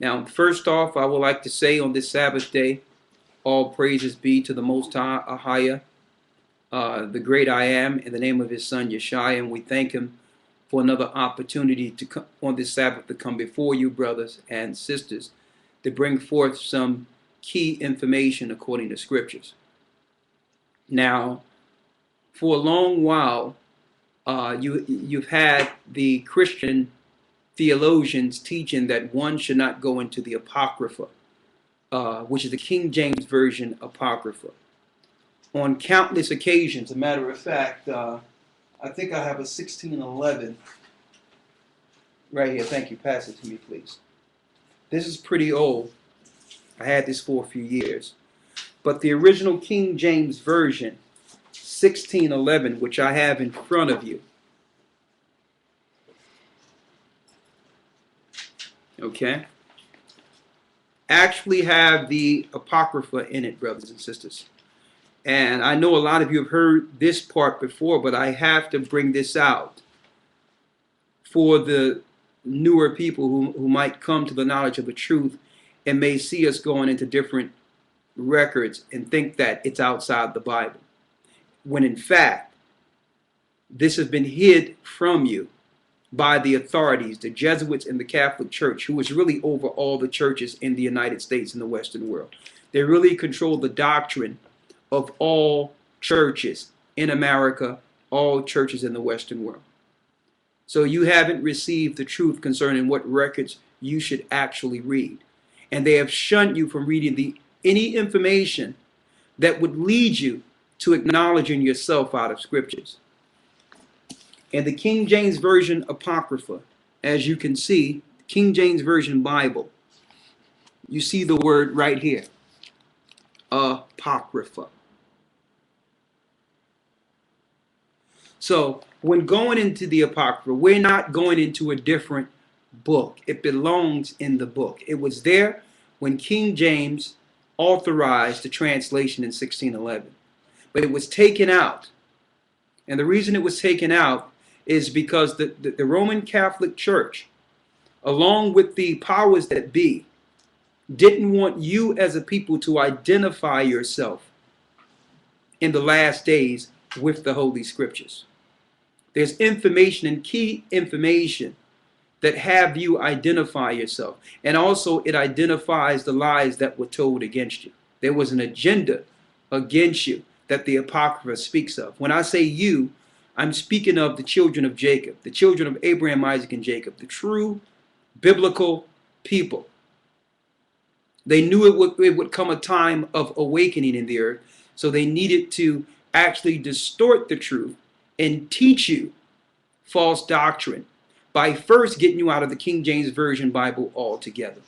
Now, first off, I would like to say on this Sabbath day, all praises be to the Most High, Ahaya, the great I am, in the name of his son Yeshua, and we thank him for another opportunity to come on this Sabbath to come before you, brothers and sisters, to bring forth some key information according to scriptures. Now, for a long while, you've had the Christian theologians teaching that one should not go into the Apocrypha, which is the King James Version Apocrypha. On countless occasions, a matter of fact, I think I have a 1611 right here. Thank you. Pass it to me, please. This is pretty old. I had this for a few years. But the original King James Version, 1611, which I have in front of you, okay, actually have the Apocrypha in it, brothers and sisters. And I know a lot of you have heard this part before, but I have to bring this out for the newer people who might come to the knowledge of the truth and may see us going into different records and think that it's outside the Bible, when in fact, this has been hid from you by the authorities, the Jesuits and the Catholic Church, who is really over all the churches in the United States and the Western world. They really control the doctrine of all churches in America, all churches in the Western world. So you haven't received the truth concerning what records you should actually read. And they have shunned you from reading any information that would lead you to acknowledging yourself out of scriptures. And the King James Version Apocrypha, as you can see, King James Version Bible, you see the word right here, Apocrypha. So when going into the Apocrypha, we're not going into a different book. It belongs in the book. It was there when King James authorized the translation in 1611. But it was taken out. And the reason it was taken out is because the Roman Catholic Church, along with the powers that be, didn't want you as a people to identify yourself in the last days with the Holy Scriptures. There's information and key information that have you identify yourself. And also it identifies the lies that were told against you. There was an agenda against you that the Apocrypha speaks of. When I say you, I'm speaking of the children of Jacob, the children of Abraham, Isaac, and Jacob, the true biblical people. They knew it would come a time of awakening in the earth, so they needed to actually distort the truth and teach you false doctrine by first getting you out of the King James Version Bible altogether.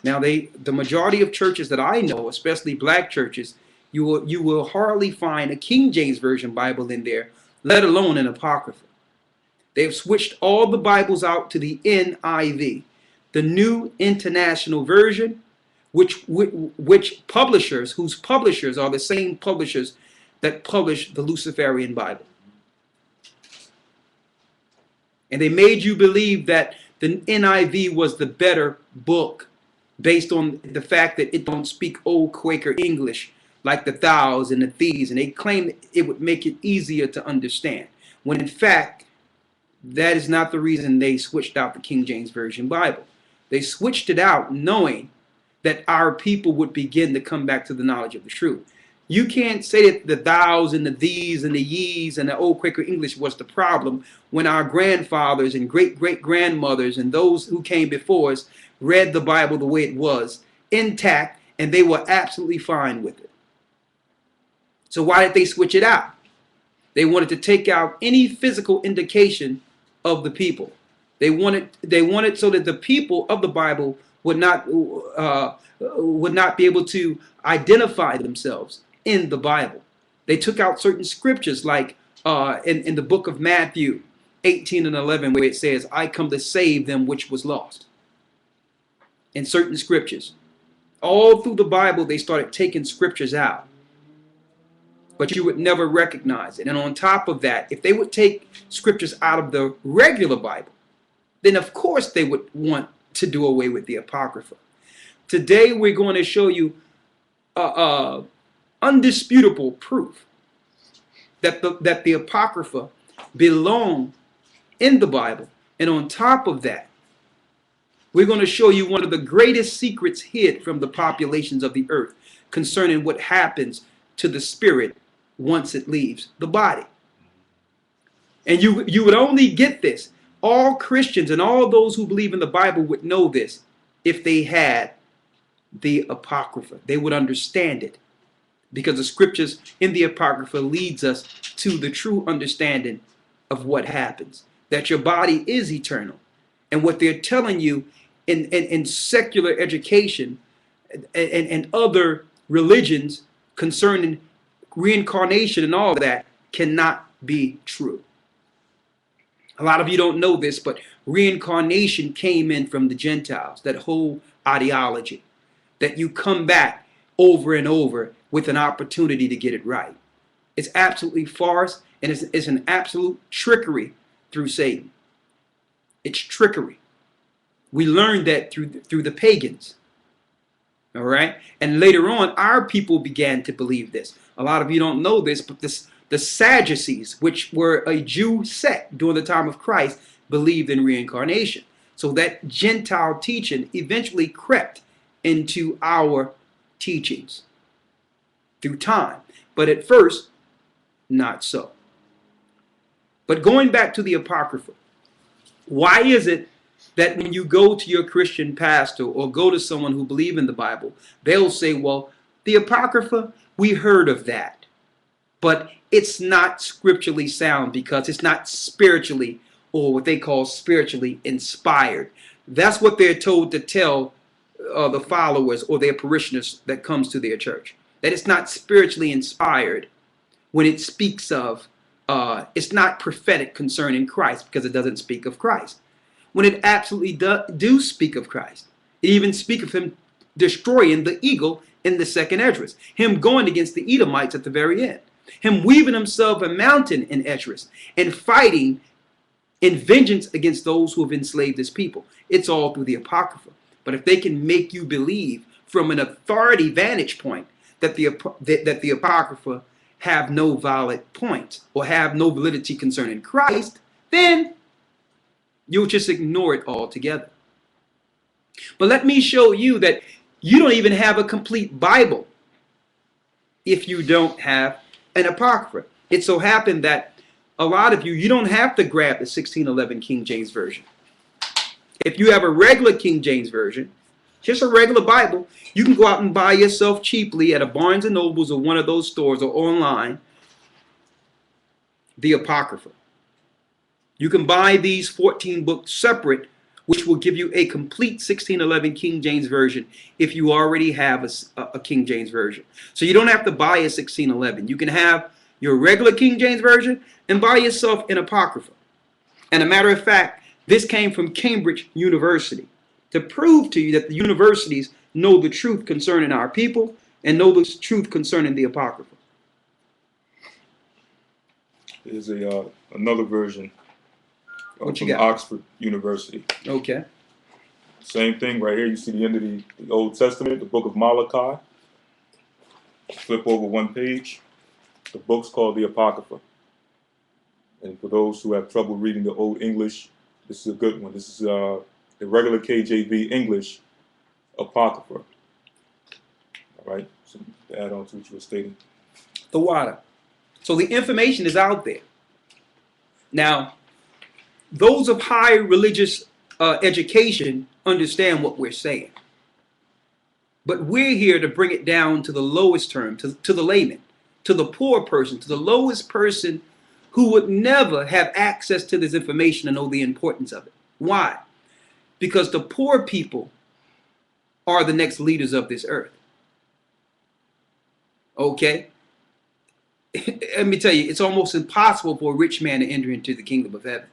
Now, the majority of churches that I know, especially black churches, you will hardly find a King James Version Bible in there, let alone an Apocrypha. They've switched all the Bibles out to the NIV, the New International Version, which publishers, whose publishers are the same publishers that publish the Luciferian Bible. And they made you believe that the NIV was the better book based on the fact that it don't speak old Quaker English like the thous and the thees, and they claimed it would make it easier to understand, when in fact that is not the reason they switched out the King James Version Bible. They switched it out knowing that our people would begin to come back to the knowledge of the truth. You can't say that the thous and the thees and the yees and the old Quaker English was the problem when our grandfathers and great-great-grandmothers and those who came before us read the Bible the way it was, intact, and they were absolutely fine with it. So why did they switch it out? They wanted to take out any physical indication of the people. They wanted so that the people of the Bible would not be able to identify themselves in the Bible. They took out certain scriptures, like in the book of Matthew 18 and 11, where it says, "I come to save them which was lost." In certain scriptures, all through the Bible, they started taking scriptures out, but you would never recognize it. And on top of that, if they would take scriptures out of the regular Bible, then of course they would want to do away with the Apocrypha. Today we're going to show you undisputable proof that the Apocrypha belong in the Bible. And on top of that, we're going to show you one of the greatest secrets hid from the populations of the earth concerning what happens to the spirit once it leaves the body. And you would only get this. All Christians and all those who believe in the Bible would know this if they had the Apocrypha. They would understand it, because the scriptures in the Apocrypha leads us to the true understanding of what happens, that your body is eternal. And what they're telling you in secular education and other religions concerning reincarnation and all that cannot be true. A lot of you don't know this, but reincarnation came in from the Gentiles, that whole ideology, that you come back over and over with an opportunity to get it right. It's absolutely farce, and it's an absolute trickery through Satan. It's trickery. We learned that through the pagans. All right? And later on, our people began to believe this. A lot of you don't know this, but the Sadducees, which were a Jew sect during the time of Christ, believed in reincarnation. So that Gentile teaching eventually crept into our teachings through time. But at first, not so. But going back to the Apocrypha, why is it that when you go to your Christian pastor or go to someone who believes in the Bible, they'll say, well, the Apocrypha, we heard of that, but it's not scripturally sound because it's not spiritually, or what they call spiritually inspired. That's what they're told to tell the followers or their parishioners that comes to their church, that it's not spiritually inspired when it speaks of, it's not prophetic concerning Christ because it doesn't speak of Christ. When it absolutely do speak of Christ. It even speak of him destroying the eagle in the second Esdras, him going against the Edomites at the very end, him weaving himself a mountain in Esdras and fighting in vengeance against those who have enslaved his people. It's all through the Apocrypha. But if they can make you believe from an authority vantage point that the Apocrypha have no valid point or have no validity concerning Christ, then you'll just ignore it altogether. But let me show you that you don't even have a complete Bible if you don't have an Apocrypha. It so happened that a lot of you don't have to grab the 1611 King James Version. If you have a regular King James Version, just a regular Bible, you can go out and buy yourself cheaply at a Barnes and Nobles or one of those stores or online the Apocrypha. You can buy these 14 books separate, which will give you a complete 1611 King James Version if you already have a King James Version. So you don't have to buy a 1611. You can have your regular King James Version and buy yourself an Apocrypha. And a matter of fact, this came from Cambridge University to prove to you that the universities know the truth concerning our people and know the truth concerning the Apocrypha. There's another version what you from got? Oxford University. Okay. Same thing right here. You see the end of the Old Testament, the book of Malachi. Flip over one page. The book's called the Apocrypha. And for those who have trouble reading the Old English, this is a good one. This is the regular KJV English Apocrypha. All right. So to add on to what you were stating. The water. So the information is out there. Now, those of high religious education understand what we're saying. But we're here to bring it down to the lowest term, to the layman, to the poor person, to the lowest person who would never have access to this information and know the importance of it. Why? Because the poor people are the next leaders of this earth. Okay? Let me tell you, it's almost impossible for a rich man to enter into the kingdom of heaven.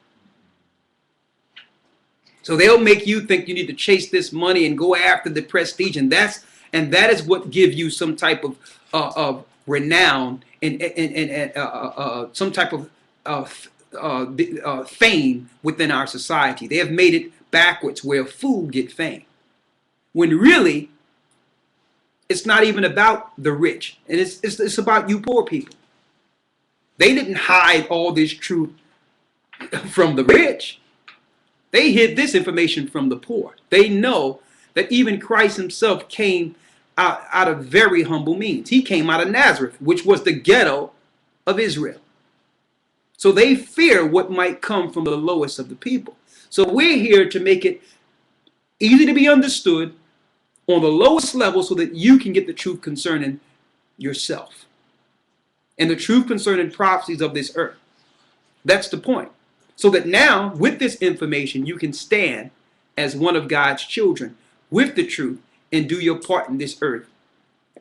So they'll make you think you need to chase this money and go after the prestige, and that is what gives you some type of renown and some type of fame within our society. They have made it backwards where food get fame. When really, it's not even about the rich. And it's about you poor people. They didn't hide all this truth from the rich. They hid this information from the poor. They know that even Christ himself came out of very humble means. He came out of Nazareth, which was the ghetto of Israel. So they fear what might come from the lowest of the people. So we're here to make it easy to be understood on the lowest level so that you can get the truth concerning yourself and the truth concerning prophecies of this earth. That's the point. So that now, with this information, you can stand as one of God's children with the truth and do your part in this earth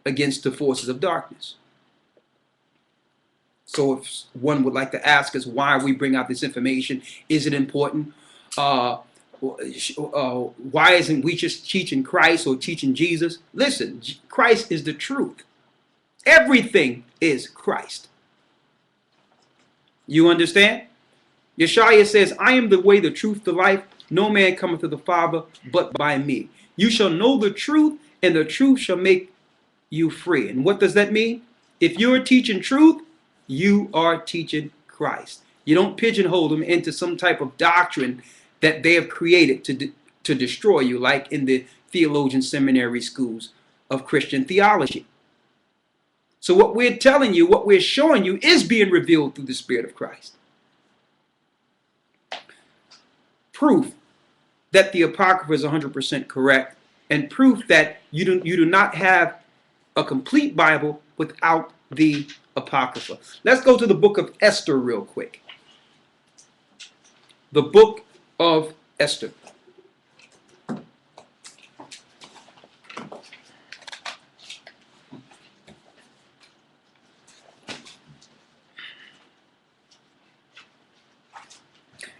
against the forces of darkness. So if one would like to ask us why we bring out this information, is it important? Why isn't we just teaching Christ or teaching Jesus? Listen, Christ is the truth. Everything is Christ. You understand? Yeshua says, I am the way, the truth, the life. No man cometh to the Father but by me. You shall know the truth, and the truth shall make you free. And what does that mean? If you're teaching truth, you are teaching Christ. You don't pigeonhole them into some type of doctrine that they have created to destroy you, like in the theologian seminary schools of Christian theology. So what we're telling you, what we're showing you, is being revealed through the Spirit of Christ. Proof that the Apocrypha is 100% correct, and proof that you do not have a complete Bible without the Apocrypha. Let's go to the book of Esther real quick. The book of Esther.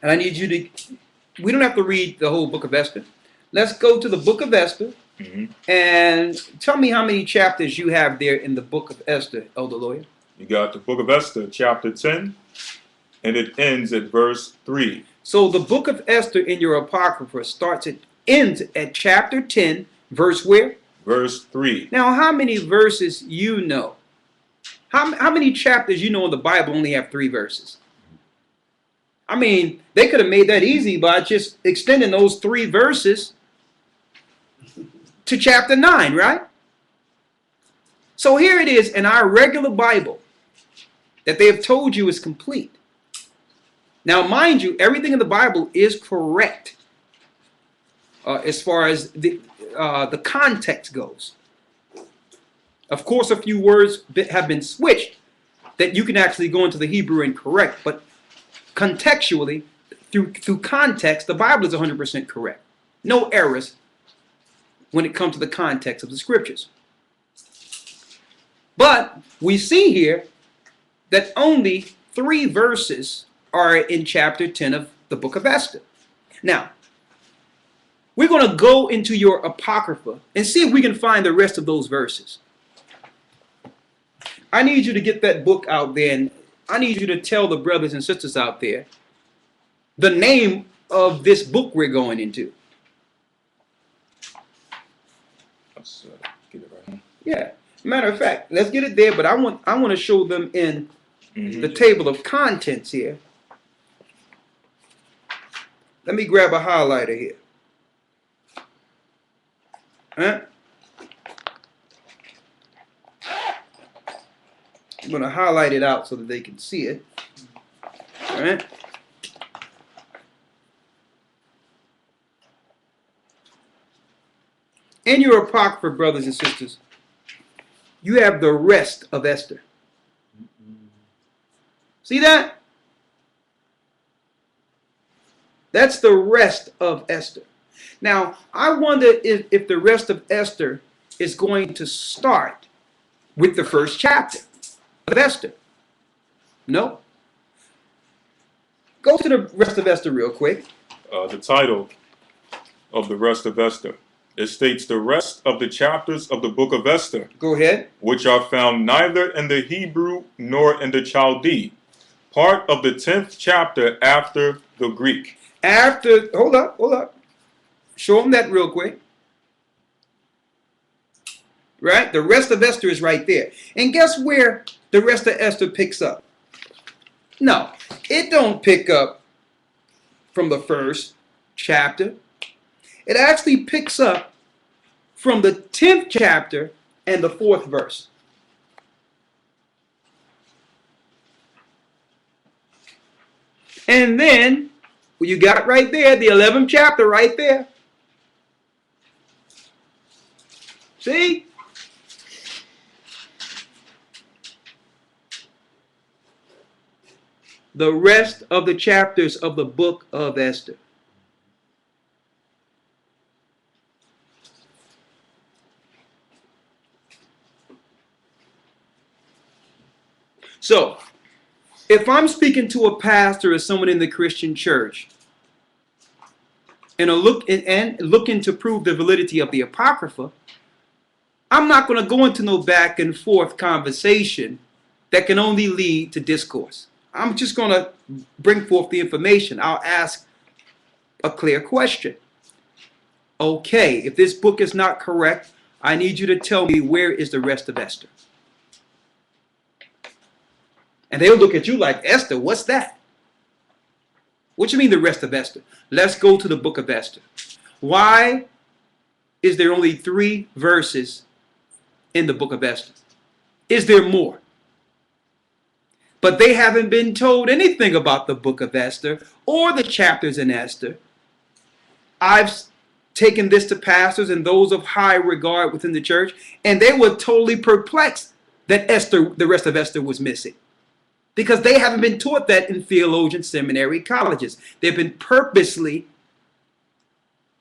And I need you to, we don't have to read the whole book of Esther. Let's go to the book of Esther. And tell me how many chapters you have there in the book of Esther, Elder Lawyer. You got the book of Esther, chapter 10, and it ends at verse 3. So the book of Esther in your Apocrypha ends at chapter 10, verse where? Verse 3. Now, how many verses you know? How many chapters you know in the Bible only have 3 verses? I mean, they could have made that easy by just extending those 3 verses to chapter 9, right? So here it is in our regular Bible that they have told you is complete. Now, mind you, everything in the Bible is correct as far as the context goes. Of course, a few words have been switched that you can actually go into the Hebrew and correct, but contextually, through context, the Bible is 100% correct. No errors when it comes to the context of the scriptures. But we see here that only 3 verses are in chapter 10 of the book of Esther. Now, we're going to go into your Apocrypha and see if we can find the rest of those verses. I need you to get that book out there, and I need you to tell the brothers and sisters out there the name of this book we're going into. Let's get it right now. Yeah. Matter of fact, let's get it there, but I want to show them in the table of contents here. Let me grab a highlighter here. Huh? I'm going to highlight it out so that they can see it. All right. In your Apocrypha, brothers and sisters, you have the rest of Esther. See that? That's the rest of Esther. Now, I wonder if the rest of Esther is going to start with the first chapter of Esther. No. Go to the rest of Esther real quick. The title of the rest of Esther. It states the rest of the chapters of the book of Esther. Go ahead. Which are found neither in the Hebrew nor in the Chaldee. Part of the 10th chapter after the Greek. Hold up. Show them that real quick. Right? The rest of Esther is right there. And guess where the rest of Esther picks up? No, it don't pick up from the first chapter. It actually picks up from the 10th chapter and the 4th verse. And then, well, you got it right there, the 11th chapter right there. See? The rest of the chapters of the book of Esther. So, if I'm speaking to a pastor or someone in the Christian church and looking to prove the validity of the Apocrypha, I'm not going to go into no back and forth conversation that can only lead to discourse. I'm just going to bring forth the information. I'll ask a clear question. Okay, if this book is not correct, I need you to tell me where is the rest of Esther. And they'll look at you like, Esther, what's that? What you mean the rest of Esther? Let's go to the book of Esther. Why is there only 3 verses in the book of Esther? Is there more? But they haven't been told anything about the book of Esther or the chapters in Esther. I've taken this to pastors and those of high regard within the church, and they were totally perplexed that Esther, the rest of Esther, was missing. Because they haven't been taught that in theologian seminary colleges. They've been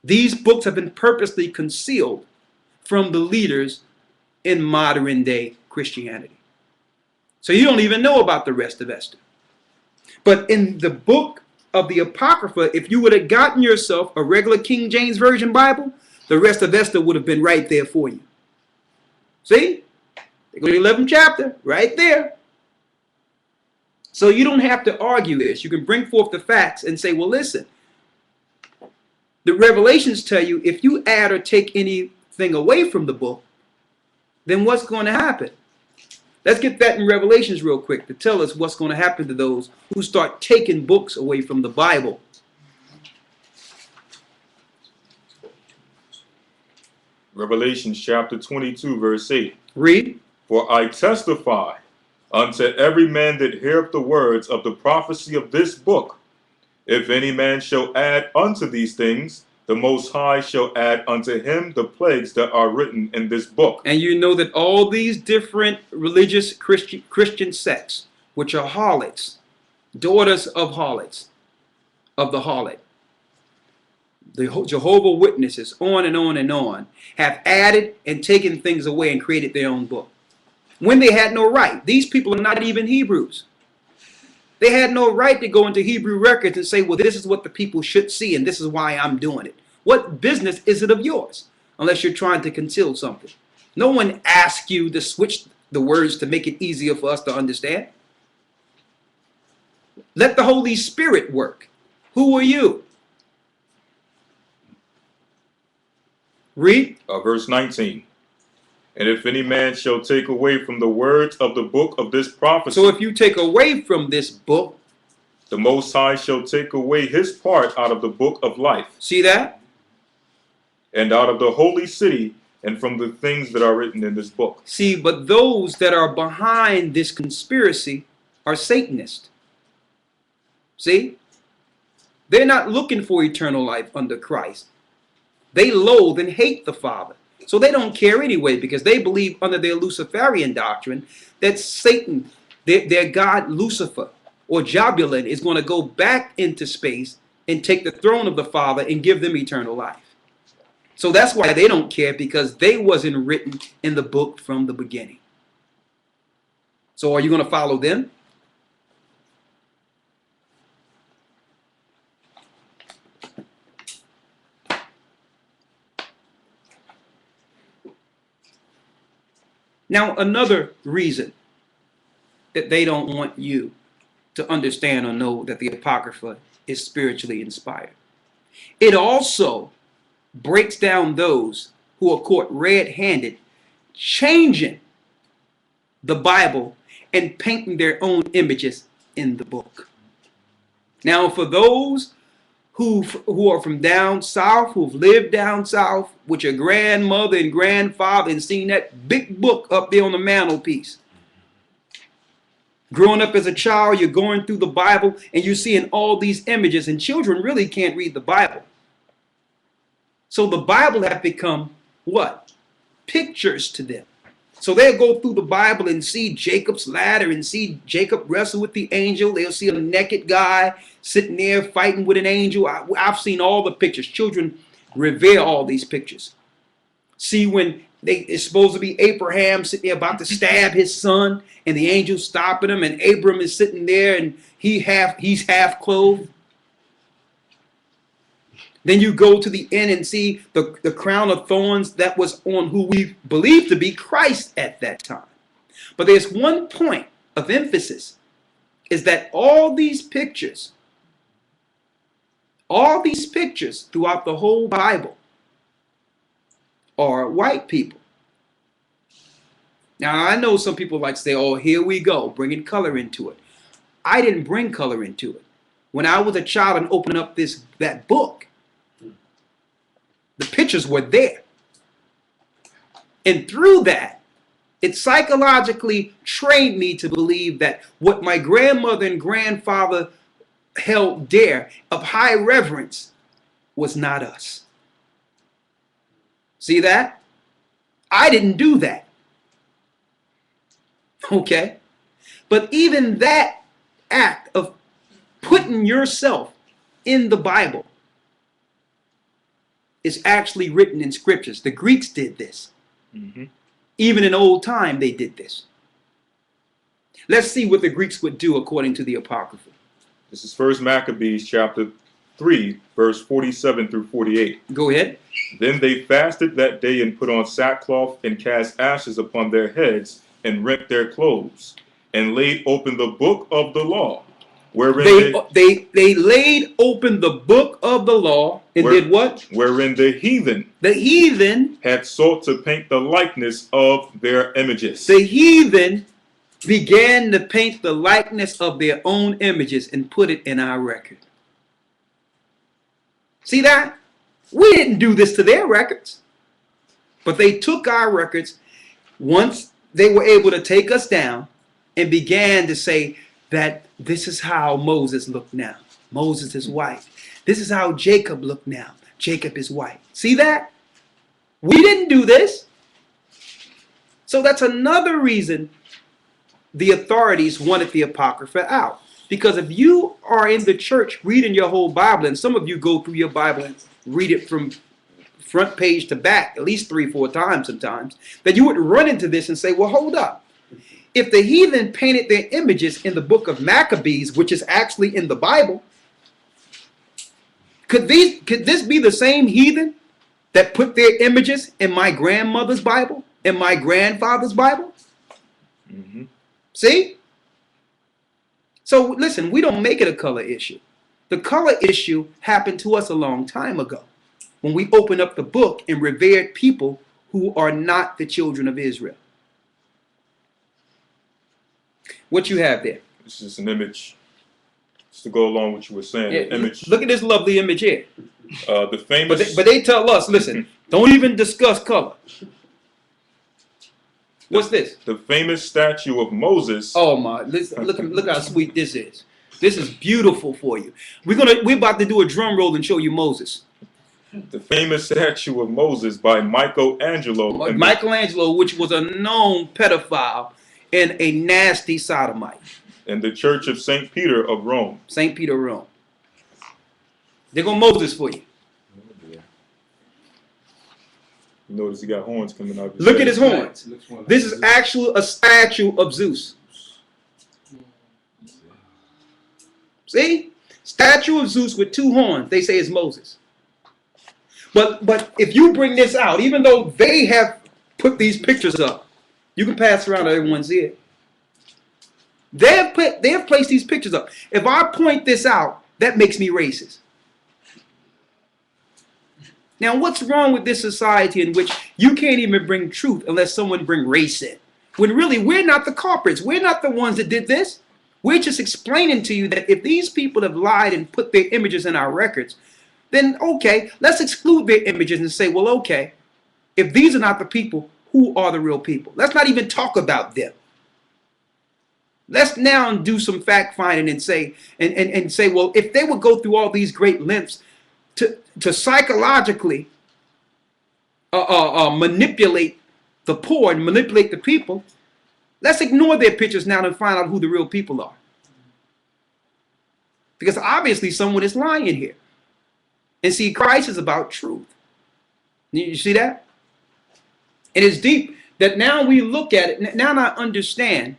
these books have been purposely concealed from the leaders in modern day Christianity. So you don't even know about the rest of Esther. But in the book of the Apocrypha, if you would have gotten yourself a regular King James Version Bible, the rest of Esther would have been right there for you. See? They go to the 11th chapter, right there. So you don't have to argue this. You can bring forth the facts and say, well, listen, the Revelations tell you if you add or take anything away from the book, then what's going to happen? Let's get that in Revelations real quick to tell us what's going to happen to those who start taking books away from the Bible. Revelation chapter 22, verse 8. Read. For I testify unto every man that heareth the words of the prophecy of this book, if any man shall add unto these things, the Most High shall add unto him the plagues that are written in this book. And you know that all these different religious Christian sects, which are harlots, daughters of harlots, of the harlot, the Jehovah Witnesses, on and on and on, have added and taken things away and created their own book. When they had no right. These people are not even Hebrews. They had no right to go into Hebrew records and say, well, this is what the people should see and this is why I'm doing it. What business is it of yours? Unless you're trying to conceal something. No one asked you to switch the words to make it easier for us to understand. Let the Holy Spirit work. Who are you? Read. Verse 19. And if any man shall take away from the words of the book of this prophecy. So if you take away from this book, the Most High shall take away his part out of the book of life. See that? And out of the holy city, and from the things that are written in this book. See, but those that are behind this conspiracy are Satanists. See? They're not looking for eternal life under Christ. They loathe and hate the Father. So they don't care anyway because they believe under their Luciferian doctrine that Satan, their god Lucifer or Jobulin, is going to go back into space and take the throne of the Father and give them eternal life. So that's why they don't care, because they wasn't written in the book from the beginning. So are you going to follow them? Now, another reason that they don't want you to understand or know that the Apocrypha is spiritually inspired. It also breaks down those who are caught red-handed, changing the Bible and painting their own images in the book. Now, for those who are from down south, who've lived down south with your grandmother and grandfather and seen that big book up there on the mantelpiece. Growing up as a child, you're going through the Bible and you're seeing all these images, and children really can't read the Bible. So the Bible have become what? Pictures to them. So they'll go through the Bible and see Jacob's ladder and see Jacob wrestle with the angel. They'll see a naked guy sitting there fighting with an angel. I've seen all the pictures. Children revere all these pictures. See when it's supposed to be Abraham sitting there about to stab his son, and the angel stopping him, and Abram is sitting there and he's half clothed. Then you go to the end and see the crown of thorns that was on who we believe to be Christ at that time. But there's one point of emphasis, is that all these pictures throughout the whole Bible are white people. Now, I know some people like to say, oh, here we go, bringing color into it. I didn't bring color into it. When I was a child and opened up that book, the pictures were there. And through that, it psychologically trained me to believe that what my grandmother and grandfather held dear of high reverence was not us. See that? I didn't do that. Okay? But even that act of putting yourself in the Bible is actually written in scriptures. The Greeks did this. Mm-hmm. Even in old time, they did this. Let's see what the Greeks would do according to the Apocrypha. This is 1 Maccabees chapter 3, verse 47 through 48. Go ahead. Then they fasted that day and put on sackcloth and cast ashes upon their heads and rent their clothes and laid open the book of the law. Wherein they laid open the book of the law and did what? Wherein the heathen had sought to paint the likeness of their images. The heathen began to paint the likeness of their own images and put it in our record. See that? We didn't do this to their records. But they took our records once they were able to take us down and began to say that this is how Moses looked now. Moses is white. This is how Jacob looked now. Jacob is white. See that? We didn't do this. So that's another reason the authorities wanted the Apocrypha out. Because if you are in the church reading your whole Bible, and some of you go through your Bible and read it from front page to back at least 3-4 times sometimes, that you would run into this and say, well, hold up. If the heathen painted their images in the book of Maccabees, which is actually in the Bible, could this be the same heathen that put their images in my grandmother's Bible, in my grandfather's Bible? Mm-hmm. See? So listen, we don't make it a color issue. The color issue happened to us a long time ago when we opened up the book and revered people who are not the children of Israel. What you have there? This is an image, just to go along with what you were saying. Yeah, image. Look at this lovely image here. The famous. But they tell us, listen, don't even discuss color. What's this? The famous statue of Moses. Oh my! Look how sweet this is. This is beautiful for you. We're about to do a drum roll and show you Moses. The famous statue of Moses by Michelangelo. Michelangelo, which was a known pedophile and a nasty sodomite. In the Church of St. Peter of Rome. St. Peter, Rome. They're going to Moses for you. You notice he got horns coming out. Look at his horns. This is actually a statue of Zeus. See? Statue of Zeus with 2 horns. They say it's Moses. But if you bring this out, even though they have put these pictures up, you can pass around everyone's ear. They have placed these pictures up. If I point this out, that makes me racist. Now, what's wrong with this society in which you can't even bring truth unless someone bring race in? When really we're not the culprits. We're not the ones that did this. We're just explaining to you that if these people have lied and put their images in our records, then okay, let's exclude their images and say, well, okay, if these are not the people, who are the real people? Let's not even talk about them. Let's now do some fact finding and say, well, if they would go through all these great lengths to psychologically manipulate the poor and manipulate the people, let's ignore their pictures now and find out who the real people are. Because obviously someone is lying here. And see, Christ is about truth. You see that? It is deep that now we look at it. Now I understand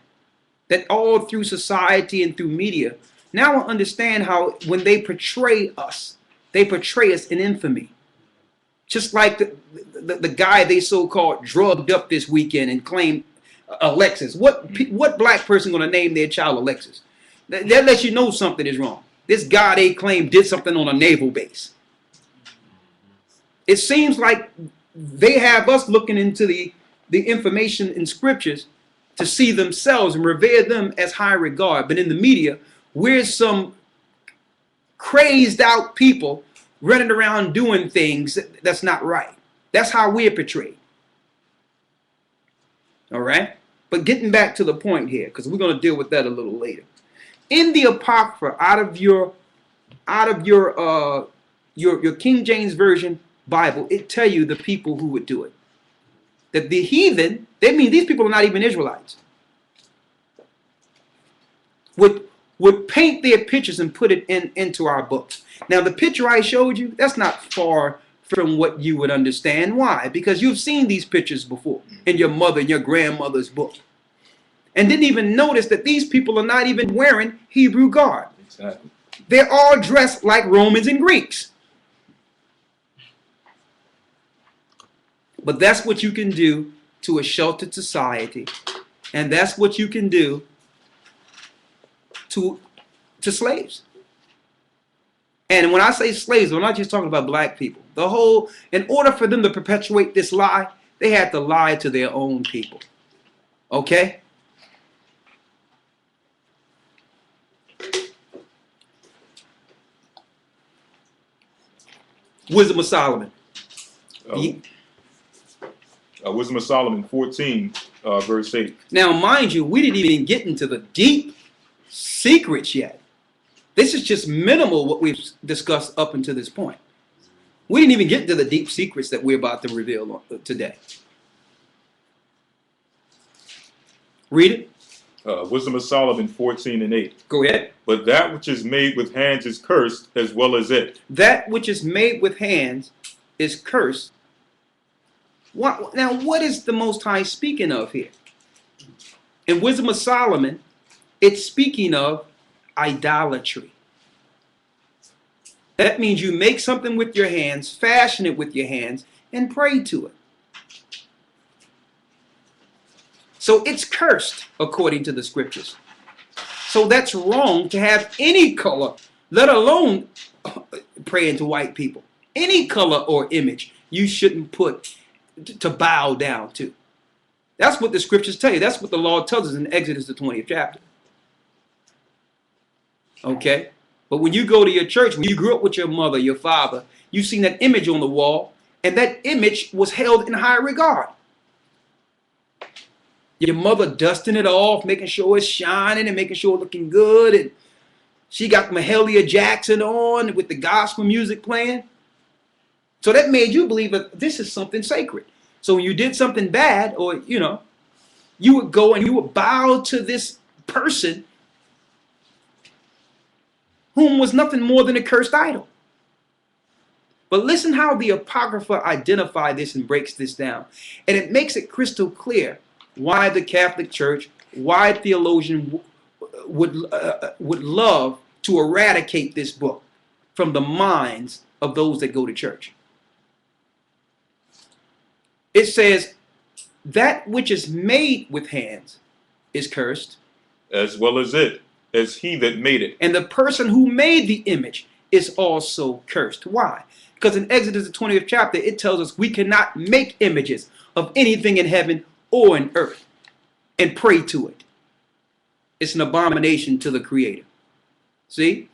that all through society and through media, now I understand how when they portray us in infamy. Just like the guy they so-called drugged up this weekend and claimed Alexis. What black person going to name their child Alexis? That lets you know something is wrong. This guy they claim did something on a naval base. It seems like they have us looking into the information in scriptures to see themselves and revere them as high regard. But in the media, we're some crazed out people running around doing things that's not right. That's how we're portrayed. All right? But getting back to the point here, because we're going to deal with that a little later. In the Apocrypha, out of your King James Version Bible, it tell you the people who would do it. That the heathen, they mean these people are not even Israelites, would paint their pictures and put it into our books. Now, the picture I showed you, that's not far from what you would understand. Why? Because you've seen these pictures before in your mother and your grandmother's book. And didn't even notice that these people are not even wearing Hebrew garb. Exactly. They're all dressed like Romans and Greeks. But that's what you can do to a sheltered society. And that's what you can do to slaves. And when I say slaves, I'm not just talking about black people. In order for them to perpetuate this lie, they had to lie to their own people. Okay? Wisdom of Solomon. Wisdom of Solomon 14, verse 8. Now, mind you, we didn't even get into the deep secrets yet. This is just minimal what we've discussed up until this point. We didn't even get into the deep secrets that we're about to reveal today. Read it. Wisdom of Solomon 14 and 8. Go ahead. But that which is made with hands is cursed as well as it. That which is made with hands is cursed. Now, what is the Most High speaking of here? In Wisdom of Solomon, it's speaking of idolatry. That means you make something with your hands, fashion it with your hands, and pray to it. So it's cursed according to the scriptures. So that's wrong to have any color, let alone praying to white people. Any color or image you shouldn't put to bow down to. That's what the scriptures tell you. That's what the law tells us in Exodus, the 20th chapter. Okay? But when you go to your church, when you grew up with your mother, your father, you've seen that image on the wall, and that image was held in high regard. Your mother dusting it off, making sure it's shining and making sure it's looking good. And she got Mahalia Jackson on with the gospel music playing. So that made you believe that this is something sacred. So when you did something bad, or, you would go and you would bow to this person whom was nothing more than a cursed idol. But listen how the Apocrypha identify this and breaks this down. And it makes it crystal clear why the Catholic Church, why theologians would love to eradicate this book from the minds of those that go to church. It says, that which is made with hands is cursed. As well as it, as he that made it. And the person who made the image is also cursed. Why? Because in Exodus, the 20th chapter, it tells us we cannot make images of anything in heaven or in earth and pray to it. It's an abomination to the Creator. See?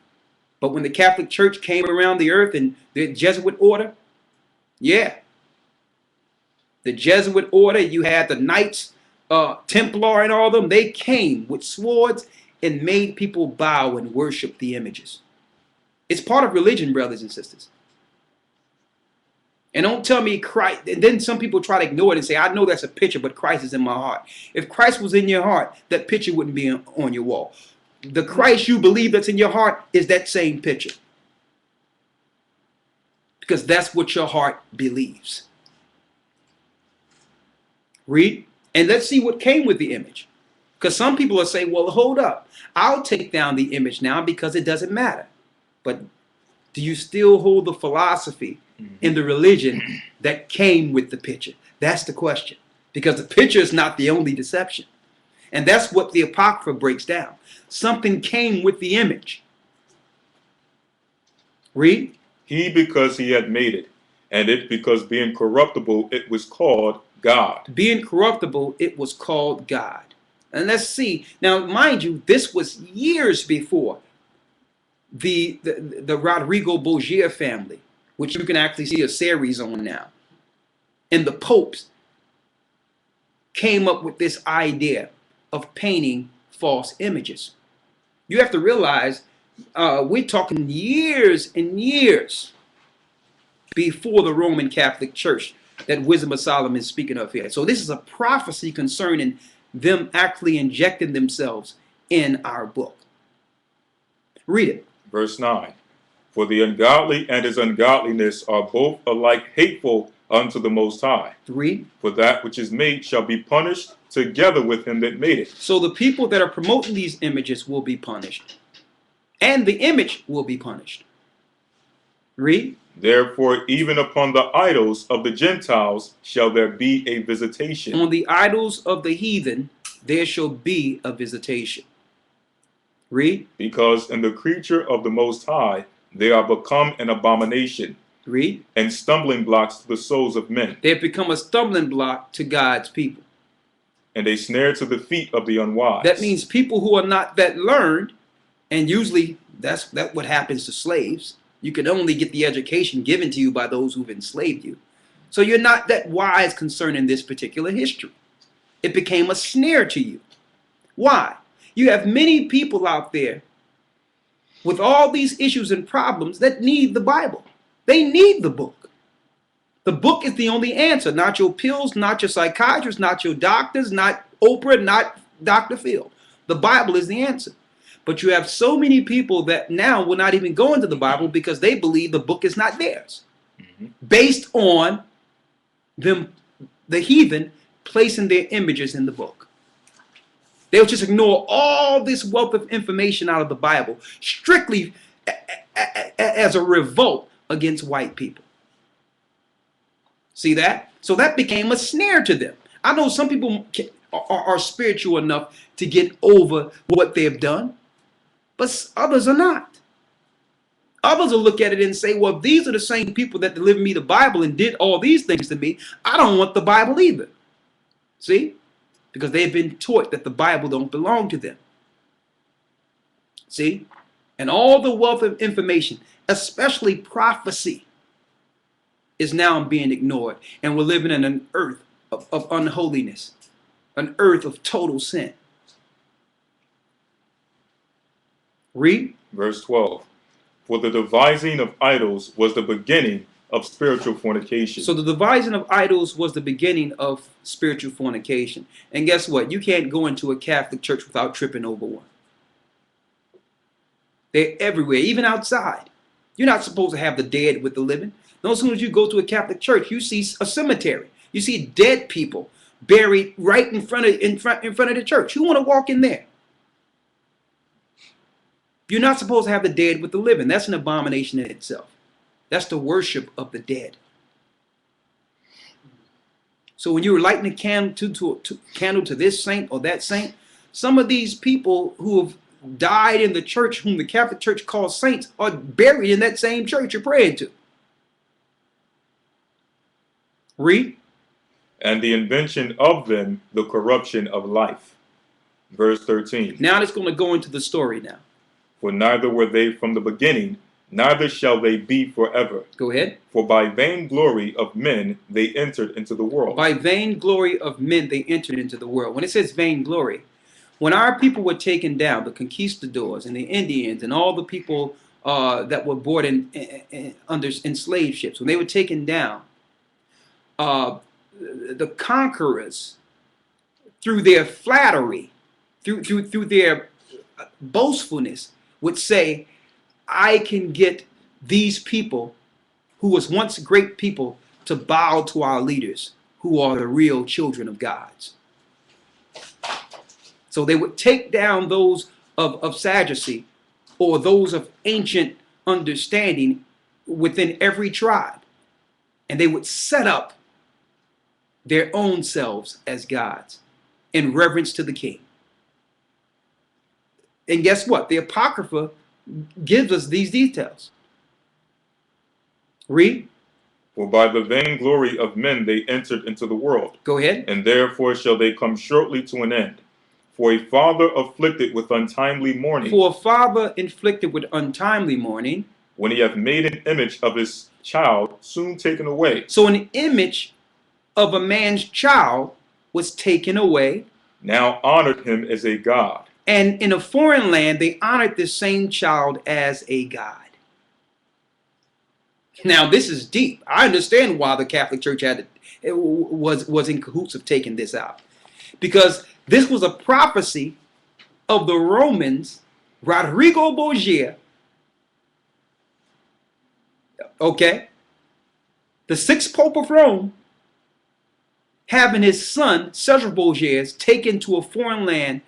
But when the Catholic Church came around the earth and the Jesuit order, yeah. The Jesuit order, you had the Knights Templar and all of them, they came with swords and made people bow and worship the images. It's part of religion, brothers and sisters. And don't tell me Christ, and then some people try to ignore it and say, I know that's a picture, but Christ is in my heart. If Christ was in your heart, that picture wouldn't be on your wall. The Christ you believe that's in your heart is that same picture. Because that's what your heart believes. Read. And let's see what came with the image. Because some people will say, well, hold up. I'll take down the image now because it doesn't matter. But do you still hold the philosophy in the religion that came with the picture? That's the question. Because the picture is not the only deception. And that's what the Apocrypha breaks down. Something came with the image. Read. He because he had made it, and it because being corruptible it was called God. Being corruptible, it was called God. And let's see. Now, mind you, this was years before the Rodrigo Borgia family, which you can actually see a series on now. And the popes came up with this idea of painting false images. You have to realize we're talking years and years before the Roman Catholic Church that Wisdom of Solomon is speaking of here. So this is a prophecy concerning them actually injecting themselves in our book. Read it. Verse 9. For the ungodly and his ungodliness are both alike hateful unto the Most High. Read. For that which is made shall be punished together with him that made it. So the people that are promoting these images will be punished. And the image will be punished. Read. Therefore, even upon the idols of the Gentiles shall there be a visitation. On the idols of the heathen there shall be a visitation. Read. Because in the creature of the Most High they are become an abomination. Read. And stumbling blocks to the souls of men. They have become a stumbling block to God's people. And a snare to the feet of the unwise. That means people who are not that learned, and usually that's what happens to slaves. You can only get the education given to you by those who've enslaved you. So you're not that wise concerning this particular history. It became a snare to you. Why? You have many people out there with all these issues and problems that need the Bible. They need the book. The book is the only answer. Not your pills, not your psychiatrists, not your doctors, not Oprah, not Dr. Phil. The Bible is the answer. But you have so many people that now will not even go into the Bible because they believe the book is not theirs. Based on them, the heathen, placing their images in the book. They'll just ignore all this wealth of information out of the Bible strictly as a revolt against white people. See that? So that became a snare to them. I know some people are spiritual enough to get over what they've done, but others are not. Others will look at it and say, well, if these are the same people that delivered me the Bible and did all these things to me, I don't want the Bible either. See? Because they've been taught that the Bible don't belong to them. See? And all the wealth of information, especially prophecy, is now being ignored. And we're living in an earth of unholiness, an earth of total sin. Read. Verse 12. For the devising of idols was the beginning of spiritual fornication. So the devising of idols was the beginning of spiritual fornication. And guess what? You can't go into a Catholic church without tripping over one. They're everywhere, even outside. You're not supposed to have the dead with the living. No, as soon as you go to a Catholic church, you see a cemetery. You see dead people buried right in front of the church. Who want to walk in there? You're not supposed to have the dead with the living. That's an abomination in itself. That's the worship of the dead. So when you're lighting a candle to this saint or that saint, some of these people who have died in the church, whom the Catholic Church calls saints, are buried in that same church you're praying to. Read. And the invention of them, the corruption of life. Verse 13. Now it's going to go into the story now. For neither were they from the beginning, neither shall they be forever. Go ahead. For by vainglory of men they entered into the world. By vainglory of men they entered into the world. When it says vainglory, when our people were taken down, the conquistadors and the Indians and all the people that were brought under enslaved ships, when they were taken down, the conquerors, through their flattery, through their boastfulness, would say, I can get these people who was once great people to bow to our leaders, who are the real children of gods. So they would take down those of Sadducee or those of ancient understanding within every tribe, and they would set up their own selves as gods in reverence to the king. And guess what? The Apocrypha gives us these details. Read. For by the vainglory of men they entered into the world. Go ahead. And therefore shall they come shortly to an end. For a father afflicted with untimely mourning. For a father inflicted with untimely mourning. When he hath made an image of his child, soon taken away. So an image of a man's child was taken away. Now honored him as a god. And in a foreign land, they honored this same child as a god. Now, this is deep. I understand why the Catholic Church was in cahoots of taking this out. Because this was a prophecy of the Romans, Rodrigo Borgia, okay, the sixth Pope of Rome, having his son, Cesar Borgia, taken to a foreign land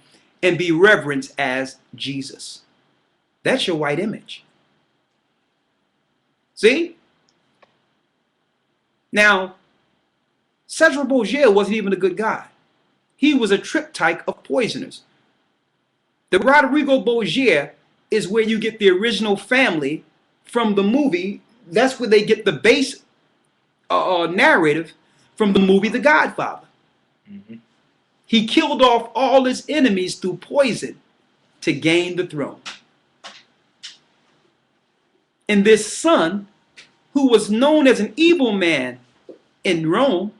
and be reverenced as Jesus. That's your white image. See? Now, Cesar Borgia wasn't even a good guy. He was a triptych of poisoners. The Rodrigo Borgia is where you get the original family from the movie. That's where they get the base narrative from the movie The Godfather. Mm-hmm. He killed off all his enemies through poison to gain the throne. And this son, who was known as an evil man in Rome,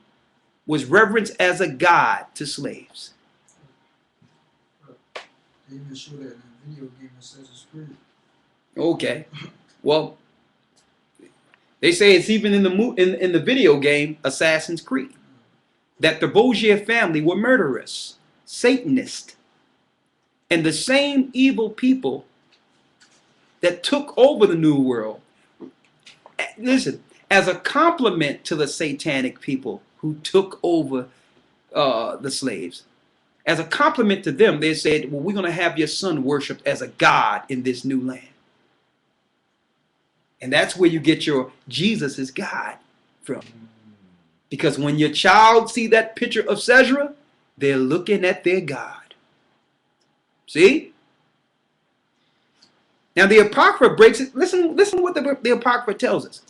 was reverenced as a god to slaves. They even show that in a video game Assassin's Creed. Okay, well, they say it's even in the video game Assassin's Creed that the Borgia family were murderous, Satanists, and the same evil people that took over the New World. Listen, as a compliment to the satanic people who took over the slaves, as a compliment to them, they said, well, we're going to have your son worshipped as a god in this new land. And that's where you get your Jesus is God from. Because when your child see that picture of Cesar, they're looking at their God. See? Now the Apocrypha breaks it. Listen what the Apocrypha tells us.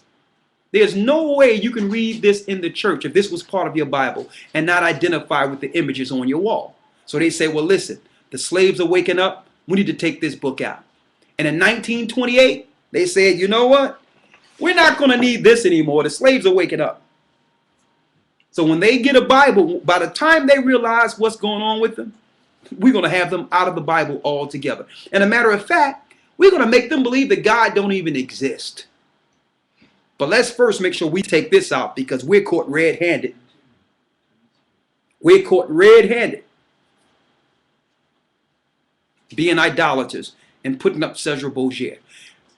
There's no way you can read this in the church if this was part of your Bible and not identify with the images on your wall. So they say, well, listen, the slaves are waking up. We need to take this book out. And in 1928, they said, you know what? We're not going to need this anymore. The slaves are waking up. So when they get a Bible, by the time they realize what's going on with them, we're going to have them out of the Bible altogether. And a matter of fact, we're going to make them believe that God don't even exist. But let's first make sure we take this out because we're caught red-handed. We're caught red-handed being idolaters and putting up Cesar Borgia.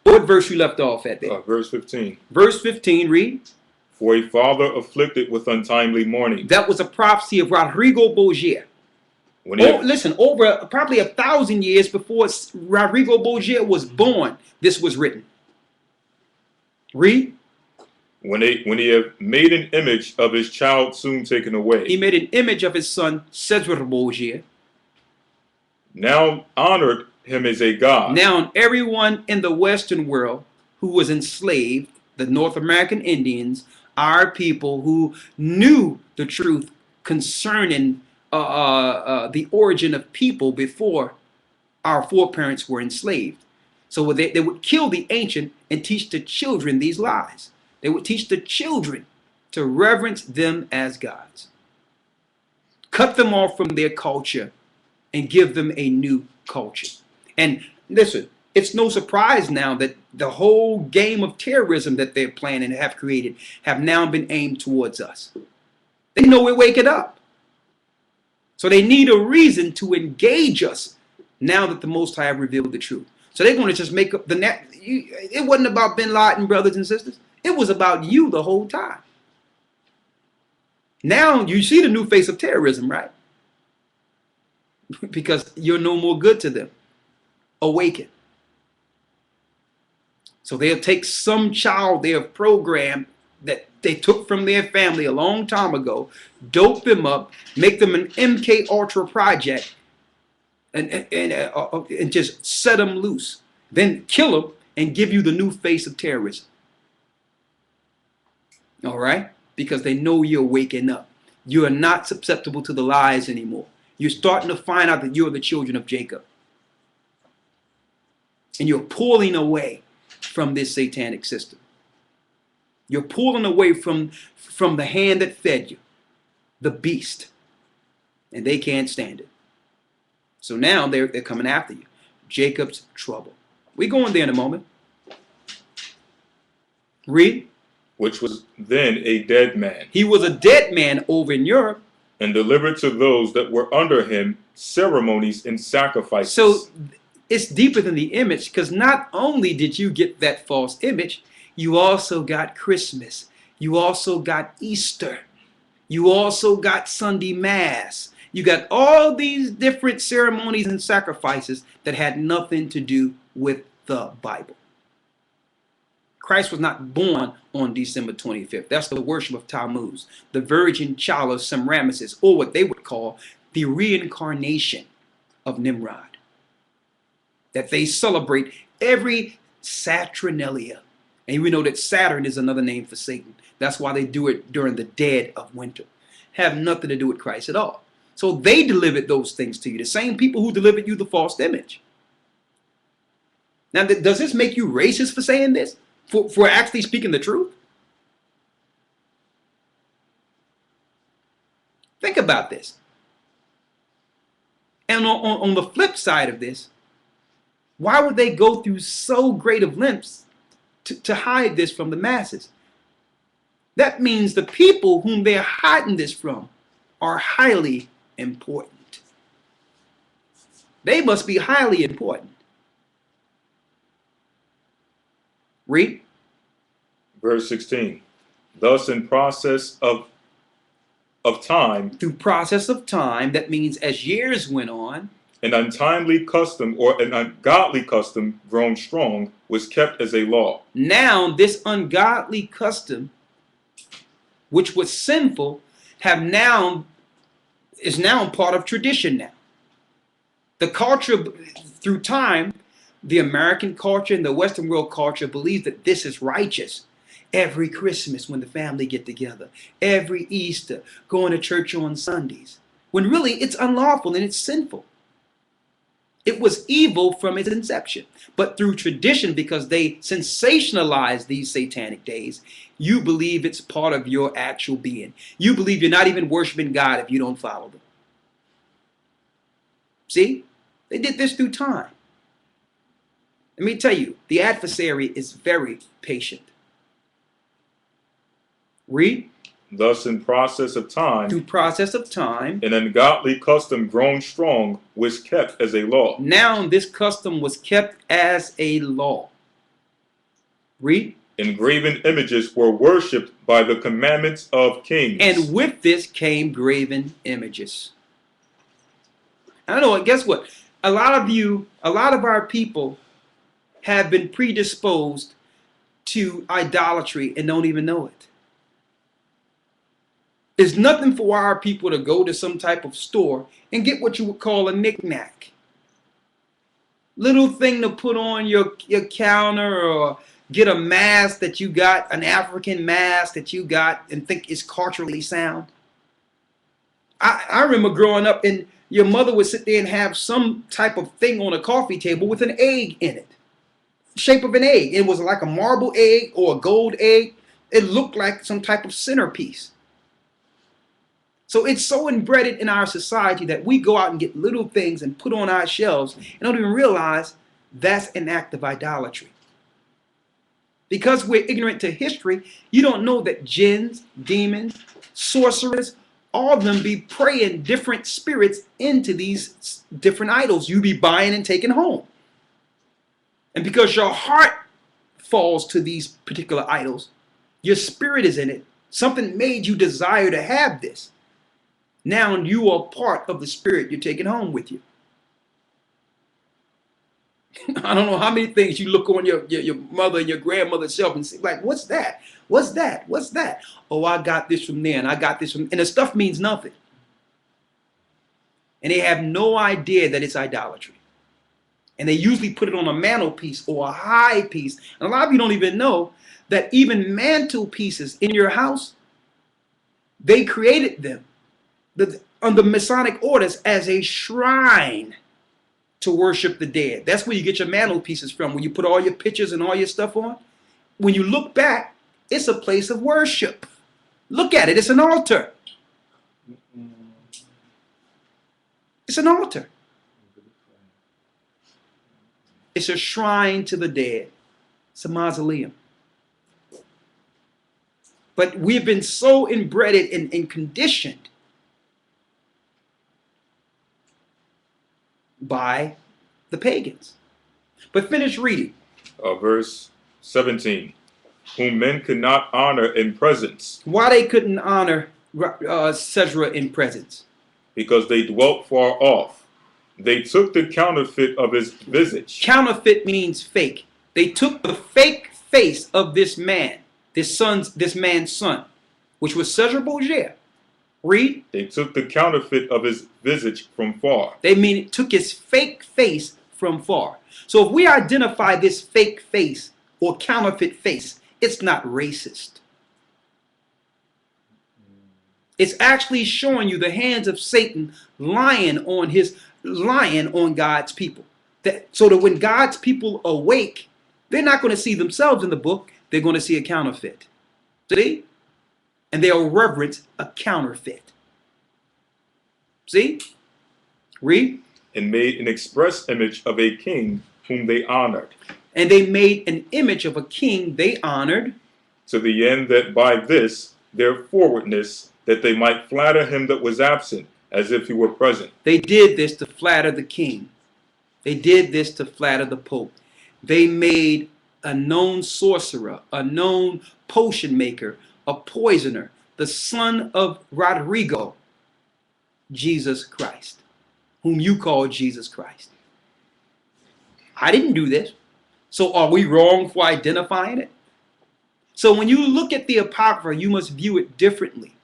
What verse you left off at there? Verse 15. Verse 15, read. For a father afflicted with untimely mourning. That was a prophecy of Rodrigo Borgia. Listen, over probably 1,000 years before Rodrigo Borgia was born, this was written. Read. When he had made an image of his child soon taken away. He made an image of his son, Cesar Borgia. Now honored him as a god. Now everyone in the Western world who was enslaved, the North American Indians, our people who knew the truth concerning the origin of people before our foreparents were enslaved. So they would kill the ancient and teach the children these lies. They would teach the children to reverence them as gods, cut them off from their culture, and give them a new culture. And listen, it's no surprise now that the whole game of terrorism that they're planning and have created have now been aimed towards us. They know we're waking up. So they need a reason to engage us now that the Most High have revealed the truth. So they're going to just make up the net. It wasn't about bin Laden, brothers and sisters. It was about you the whole time. Now you see the new face of terrorism, right? Because you're no more good to them. Awaken. So they'll take some child they have programmed that they took from their family a long time ago, dope them up, make them an MK Ultra project, and just set them loose. Then kill them and give you the new face of terrorism. All right? Because they know you're waking up. You are not susceptible to the lies anymore. You're starting to find out that you're the children of Jacob. And you're pulling away from this satanic system. You're pulling away from the hand that fed you, the beast. And they can't stand it. So now they're coming after you. Jacob's trouble. We're going there in a moment. Read. Which was then a dead man, He was a dead man over in Europe. and delivered to those that were under him ceremonies and sacrifices. So it's deeper than the image, because not only did you get that false image, you also got Christmas. You also got Easter. You also got Sunday Mass. You got all these different ceremonies and sacrifices that had nothing to do with the Bible. Christ was not born on December 25th. That's the worship of Tammuz, the virgin child of Semiramis, or what they would call the reincarnation of Nimrod, that they celebrate every Saturnalia. And we know that Saturn is another name for Satan. That's why they do it during the dead of winter. Have nothing to do with Christ at all. So they delivered those things to you, the same people who delivered you the false image. Now, does this make you racist for saying this? For actually speaking the truth? Think about this. And on the flip side of this, why would they go through so great of lengths to hide this from the masses? That means the people whom they're hiding this from are highly important. They must be highly important. Read. Verse 16. Thus in process of time, Through process of time, that means as years went on, an untimely custom or an ungodly custom grown strong was kept as a law. now this ungodly custom, which was sinful, is now part of tradition now. The culture, through time, the American culture and the Western world culture believes that this is righteous. Every Christmas when the family get together, every Easter, going to church on Sundays, when really it's unlawful and it's sinful. It was evil from its inception. But through tradition, because they sensationalize these satanic days, you believe it's part of your actual being. You believe you're not even worshiping God if you don't follow them. See? They did this through time. Let me tell you, the adversary is very patient. Read. Thus in process of time, Through process of time, an ungodly custom grown strong was kept as a law. now this custom was kept as a law. Read. Engraven images were worshipped by the commandments of kings. And with this came graven images. I don't know, guess what? A lot of our people have been predisposed to idolatry and don't even know it. It's nothing for our people to go to some type of store and get what you would call a knick-knack. Little thing to put on your counter or get a mask that you got, an African mask that you got, and think it's culturally sound. I remember growing up and your mother would sit there and have some type of thing on a coffee table with an egg in it, shape of an egg. It was like a marble egg or a gold egg. It looked like some type of centerpiece. So it's so embedded in our society that we go out and get little things and put on our shelves and don't even realize that's an act of idolatry. Because we're ignorant to history, you don't know that jinns, demons, sorcerers, all of them be praying different spirits into these different idols you be buying and taking home. And because your heart falls to these particular idols, your spirit is in it. Something made you desire to have this. Now you are part of the spirit you're taking home with you. I don't know how many things you look on your mother and your grandmother's shelf and see, like, what's that? What's that? What's that? Oh, I got this from there and I got this from, and the stuff means nothing. And they have no idea that it's idolatry. And they usually put it on a mantelpiece or a high piece. And a lot of you don't even know that even mantelpieces in your house, they created them under Masonic orders as a shrine to worship the dead. That's where you get your mantelpieces from, where you put all your pictures and all your stuff on. When you look back, it's a place of worship. Look at it, it's an altar. It's an altar. It's a shrine to the dead. It's a mausoleum. But we've been so inbred and conditioned by the pagans. But finish reading. Verse 17. Whom men could not honor in presence. Why they couldn't honor Sesra in presence? Because they dwelt far off. They took the counterfeit of his visage. Counterfeit means fake. They took the fake face of this man, this man's son, which was Sesra Borgia. Read. They took the counterfeit of his visage from far. They mean it took his fake face from far. So if we identify this fake face or counterfeit face, it's not racist. It's actually showing you the hands of Satan lying on God's people. So that when God's people awake, they're not going to see themselves in the book. They're going to see a counterfeit. See? And they'll reverence a counterfeit. See? Read. And made an express image of a king whom they honored. And they made an image of a king they honored. To the end that by this, their forwardness, that they might flatter him that was absent, as if he were present. They did this to flatter the king. They did this to flatter the Pope. They made a known sorcerer, a known potion maker, a poisoner, the son of Rodrigo, Jesus Christ, whom you call Jesus Christ. I didn't do this. So are we wrong for identifying it? So when you look at the Apocrypha, you must view it differently.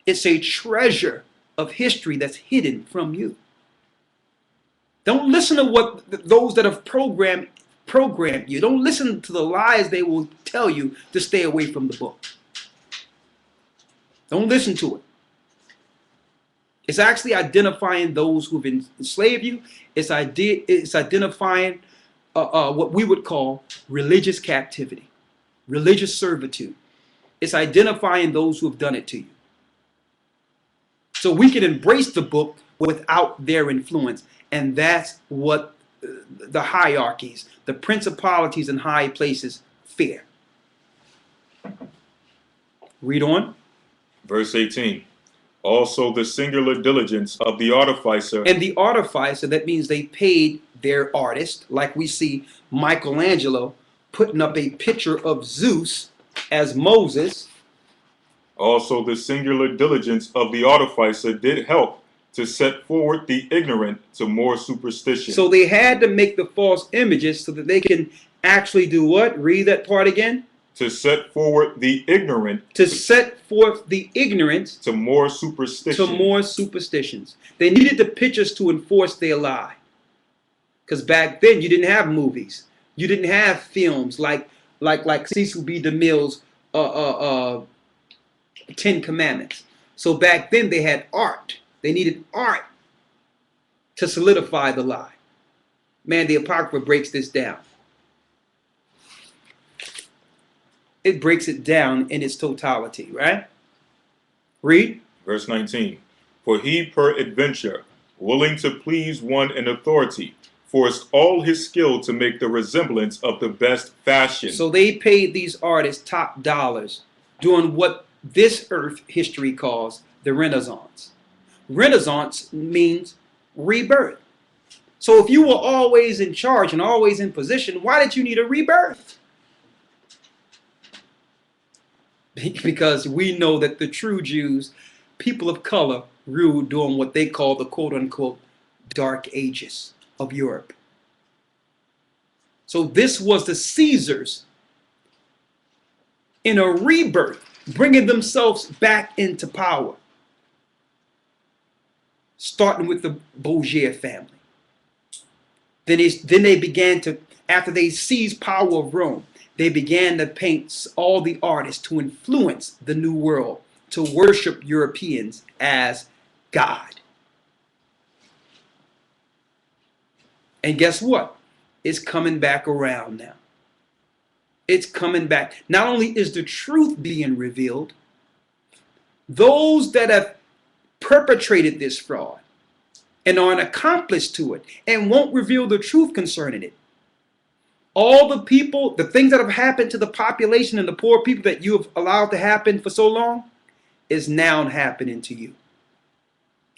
It's a treasure of history that's hidden from you. Don't listen to what those that have programmed you. Don't listen to the lies they will tell you to stay away from the book. Don't listen to it. It's actually identifying those who've enslaved you. It's identifying what we would call religious captivity, religious servitude. It's identifying those who have done it to you. So we can embrace the book without their influence. And that's what the hierarchies, the principalities and high places fear. Read on. Verse 18. Also the singular diligence of the artificer. And the artificer, that means they paid their artist, like we see Michelangelo putting up a picture of Zeus as Moses. Also the singular diligence of the artificer did help to set forward the ignorant to more superstition. So they had to make the false images so that they can actually do what? Read that part again. To set forward the ignorant. To set forth the ignorant. To more superstition. To more superstitions. They needed the pictures to enforce their lie. Because back then you didn't have movies. You didn't have films like like Cecil B. DeMille's 10 Commandments. So back then they had art. They needed art to solidify the lie. Man, the Apocrypha breaks this down. It breaks it down in its totality, right? Read. Verse 19. For he peradventure, willing to please one in authority, forced all his skill to make the resemblance of the best fashion. So they paid these artists top dollars doing what this earth history calls the Renaissance. Renaissance means rebirth. So if you were always in charge and always in position, why did you need a rebirth? Because we know that the true Jews, people of color, ruled during what they call the quote-unquote dark ages of Europe. So this was the Caesars in a rebirth, bringing themselves back into power, starting with the Borgia family. Then they began to, after they seized power of Rome, they began to paint all the artists to influence the New World, to worship Europeans as God. And guess what? It's coming back around now. It's coming back. Not only is the truth being revealed, those that have perpetrated this fraud and are an accomplice to it and won't reveal the truth concerning it, all the people, the things that have happened to the population and the poor people that you have allowed to happen for so long is now happening to you.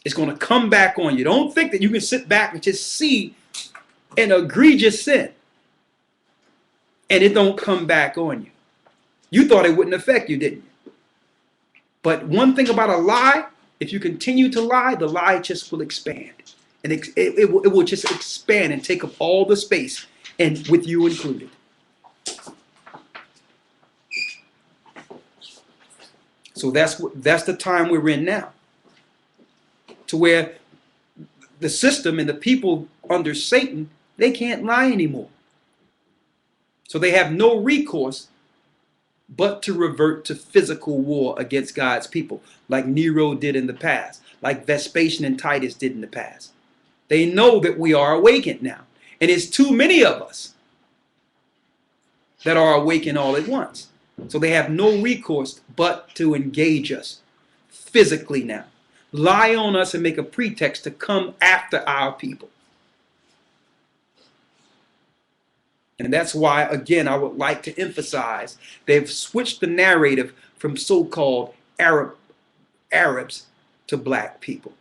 It's going to come back on you. Don't think that you can sit back and just see an egregious sin and it don't come back on you. You thought it wouldn't affect you, didn't you? But one thing about a lie, if you continue to lie, the lie just will expand. And it will just expand and take up all the space, and with you included. So that's the time we're in now, to where the system and the people under Satan, they can't lie anymore. So they have no recourse but to revert to physical war against God's people, like Nero did in the past, like Vespasian and Titus did in the past. They know that we are awakened now. And it's too many of us that are awakened all at once. So they have no recourse but to engage us physically now. Lie on us and make a pretext to come after our people. And that's why, again, I would like to emphasize they've switched the narrative from so-called Arabs to black people.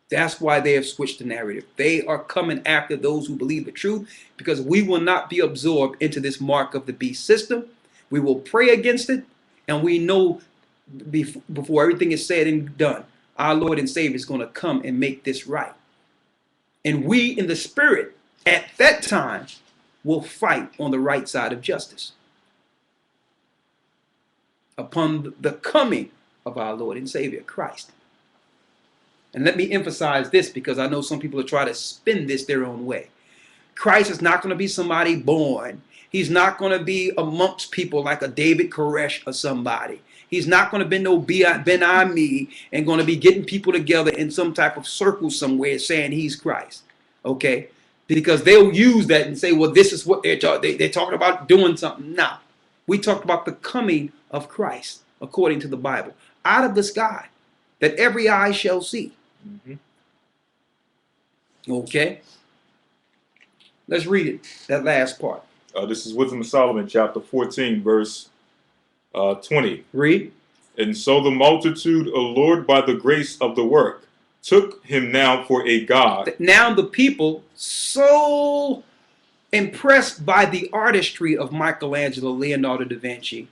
That's why they have switched the narrative. They are coming after those who believe the truth, because we will not be absorbed into this mark of the beast system. We will pray against it, and we know before everything is said and done, our Lord and Savior is going to come and make this right. And we in the spirit at that time will fight on the right side of justice upon the coming of our Lord and Savior, Christ. And let me emphasize this, because I know some people are trying to spin this their own way. Christ is not going to be somebody born. He's not going to be amongst people like a David Koresh or somebody. He's not going to be no Ben Ami and going to be getting people together in some type of circle somewhere saying he's Christ. Okay? Because they'll use that and say, well, this is what they're talking about doing something. No. We talked about the coming of Christ, according to the Bible, out of the sky, that every eye shall see. Mm-hmm. Okay? Let's read it, that last part. This is Wisdom of Solomon, chapter 14, verse 20. Read. And so the multitude, allured by the grace of the work, took him now for a god. Now the people, so impressed by the artistry of Michelangelo, Leonardo da Vinci,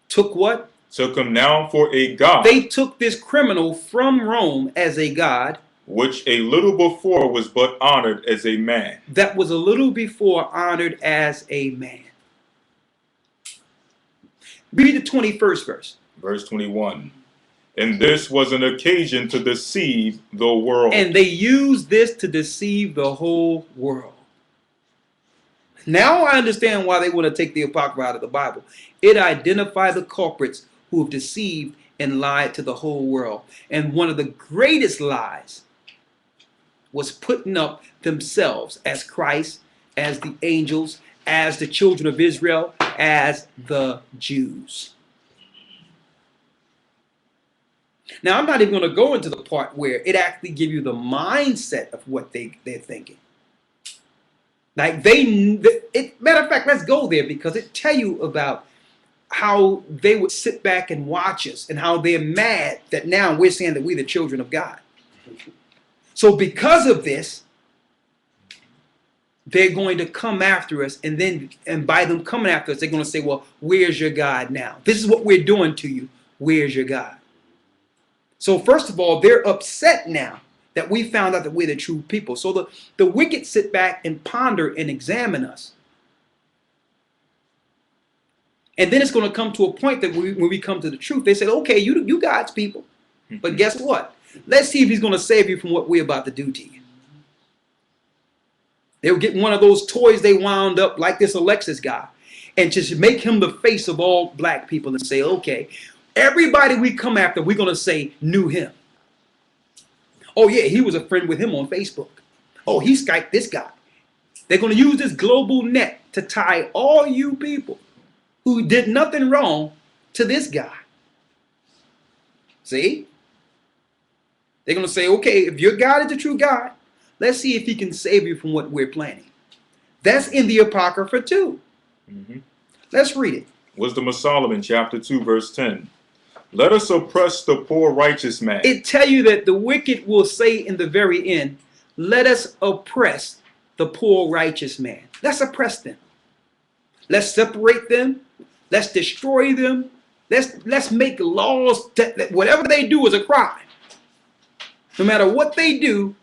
took what? Took him now for a god. They took this criminal from Rome as a god, which a little before was but honored as a man. That was a little before honored as a man. Read the 21st verse. Verse 21. And this was an occasion to deceive the world. And they used this to deceive the whole world. Now I understand why they want to take the Apocrypha out of the Bible. It identified the culprits who have deceived and lied to the whole world. And one of the greatest lies was putting up themselves as Christ, as the angels, as the children of Israel, as the Jews. Now, I'm not even going to go into the part where it actually gives you the mindset of what they're thinking. Like matter of fact, let's go there because it tell you about how they would sit back and watch us and how they're mad that now we're saying that we're the children of God. So because of this, they're going to come after us, and by them coming after us, they're going to say, well, where's your God now? This is what we're doing to you. Where's your God? So first of all, they're upset now that we found out that we're the true people. So the wicked sit back and ponder and examine us. And then it's going to come to a point that when we come to the truth, they say, okay, you God's people. But guess what? Let's see if he's going to save you from what we're about to do to you. They'll get one of those toys they wound up like this Alexis guy and just make him the face of all black people and say, okay, everybody we come after, we're going to say knew him. Oh, yeah, he was a friend with him on Facebook. Oh, he Skyped this guy. They're going to use this global net to tie all you people who did nothing wrong to this guy. See? They're going to say, okay, if your God is the true God, let's see if he can save you from what we're planning. That's in the Apocrypha too. Mm-hmm. Let's read it. Wisdom of Solomon, chapter 2, verse 10. Let us oppress the poor righteous man. It tell you that the wicked will say in the very end, let us oppress the poor righteous man. Let's oppress them. Let's separate them. Let's destroy them. Let's make laws that whatever they do is a crime. No matter what they do,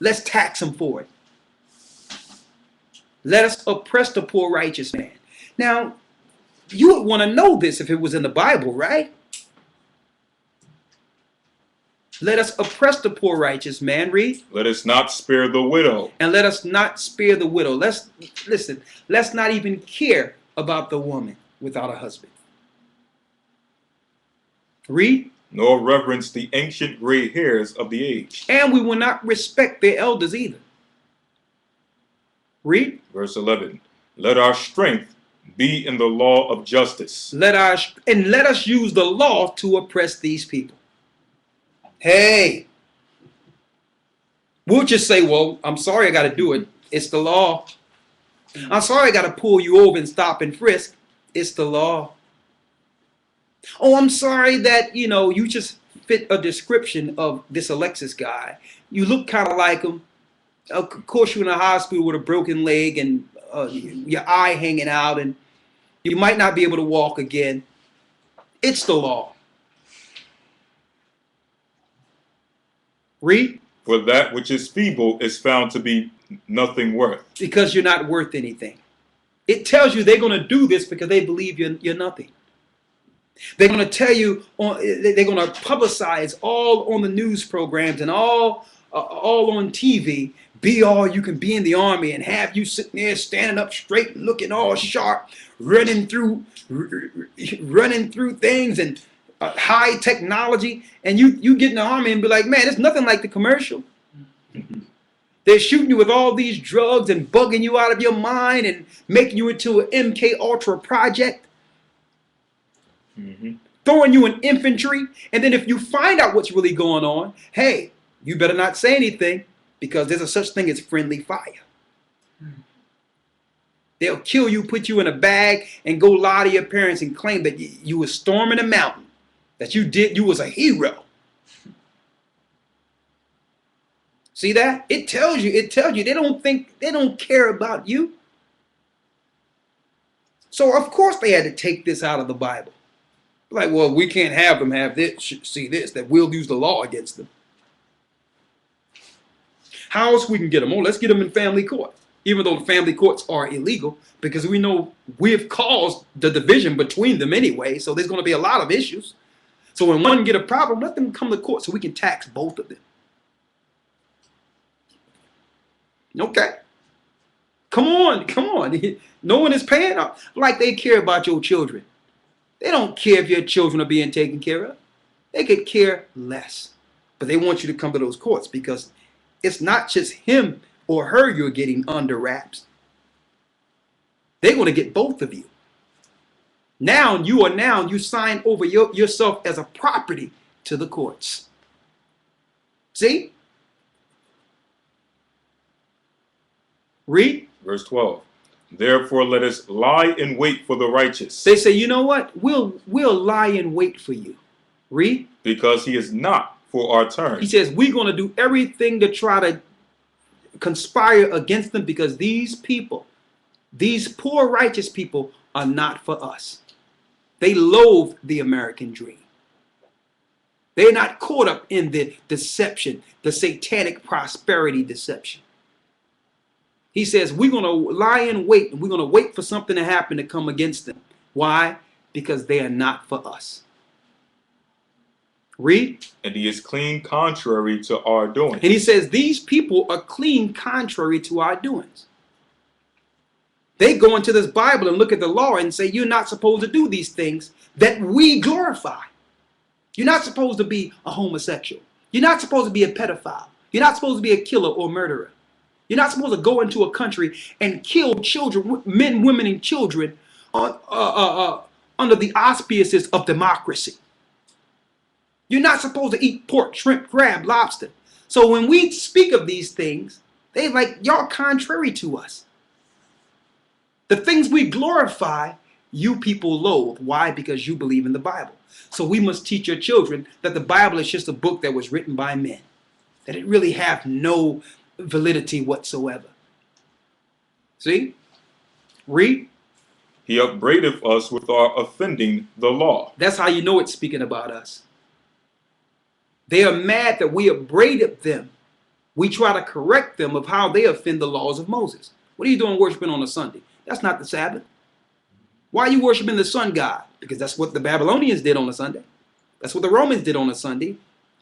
let's tax them for it. Let us oppress the poor righteous man. Now, you would want to know this if it was in the Bible, right? Let us oppress the poor righteous man. Read. Let us not spare the widow. And let us not spare the widow. Let's not even care about the woman without a husband. Read. Nor reverence the ancient gray hairs of the age. And we will not respect their elders either. Read. Verse 11. Let our strength be in the law of justice. Let us use the law to oppress these people. Hey, we'll just say, well, I'm sorry I got to do it. It's the law. I'm sorry I got to pull you over and stop and frisk. It's the law. Oh, I'm sorry that, you just fit a description of this Alexis guy. You look kind of like him. Of course, you're in a hospital with a broken leg and your eye hanging out, and you might not be able to walk again. It's the law. Read. For that which is feeble is found to be nothing worth. Because you're not worth anything. It tells you they're going to do this because they believe you're nothing. They're going to tell you, they're going to publicize all on the news programs and all on TV, be all you can be in the army and have you sitting there standing up straight and looking all sharp, running through things and high technology, and you get in the army and be like, man, it's nothing like the commercial. They're shooting you with all these drugs and bugging you out of your mind and making you into an MK Ultra project. Mm-hmm. Throwing you in infantry, and then if you find out what's really going on, hey, you better not say anything because there's a such thing as friendly fire. They'll kill you, put you in a bag, and go lie to your parents and claim that you were storming a mountain, that you was a hero. See that? It tells you they don't care about you. So of course they had to take this out of the Bible. Like, well, we can't have them have this, see this, that we'll use the law against them. How else we can get them? Oh, let's get them in family court. Even though the family courts are illegal, because we know we've caused the division between them anyway, so there's going to be a lot of issues. So when one get a problem, let them come to court so we can tax both of them. Okay. Come on, come on. No one is paying up like they care about your children. They don't care if your children are being taken care of. They could care less. But they want you to come to those courts because it's not just him or her you're getting under wraps. They're going to get both of you. Now you sign over yourself as a property to the courts. See? Read. Verse 12. Therefore, let us lie in wait for the righteous. They say, you know what? We'll lie in wait for you. Read. Because he is not for our turn. He says, we're going to do everything to try to conspire against them because these people, these poor righteous people, are not for us. They loathe the American dream. They're not caught up in the deception, the satanic prosperity deception. He says, we're going to lie in wait, and we're going to wait for something to happen to come against them. Why? Because they are not for us. Read. And he is clean contrary to our doing. And he says, these people are clean contrary to our doings. They go into this Bible and look at the law and say, you're not supposed to do these things that we glorify. You're not supposed to be a homosexual. You're not supposed to be a pedophile. You're not supposed to be a killer or murderer. You're not supposed to go into a country and kill children, men, women, and children under the auspices of democracy. You're not supposed to eat pork, shrimp, crab, lobster. So when we speak of these things, they like, y'all contrary to us. The things we glorify, you people loathe. Why? Because you believe in the Bible. So we must teach your children that the Bible is just a book that was written by men. That it really have no validity whatsoever. See? Read. He upbraideth us with our offending the law. That's how you know it's speaking about us. They are mad that we upbraided them. We try to correct them of how they offend the laws of Moses. What are you doing worshiping on a Sunday? That's not the Sabbath. Why are you worshiping the sun god? Because that's what the Babylonians did on a Sunday. That's what the Romans did on a Sunday.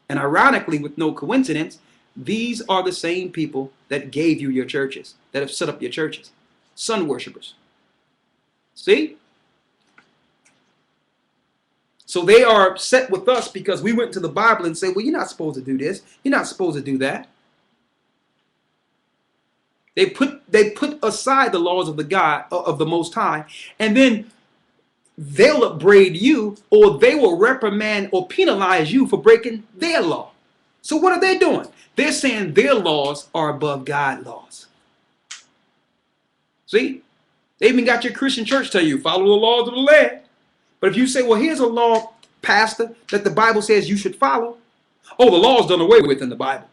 And ironically, with no coincidence, these are the same people that gave you your churches, that have set up your churches. Sun worshipers. See? So they are upset with us because we went to the Bible and said, well, you're not supposed to do this. You're not supposed to do that. They put aside the laws of the God, of the Most High, and then they'll upbraid you, or they will reprimand or penalize you for breaking their law. So what are they doing? They're saying their laws are above God's laws. See? They even got your Christian church tell you, follow the laws of the land. But if you say, well, here's a law, pastor, that the Bible says you should follow. Oh, the law is done away with in the Bible.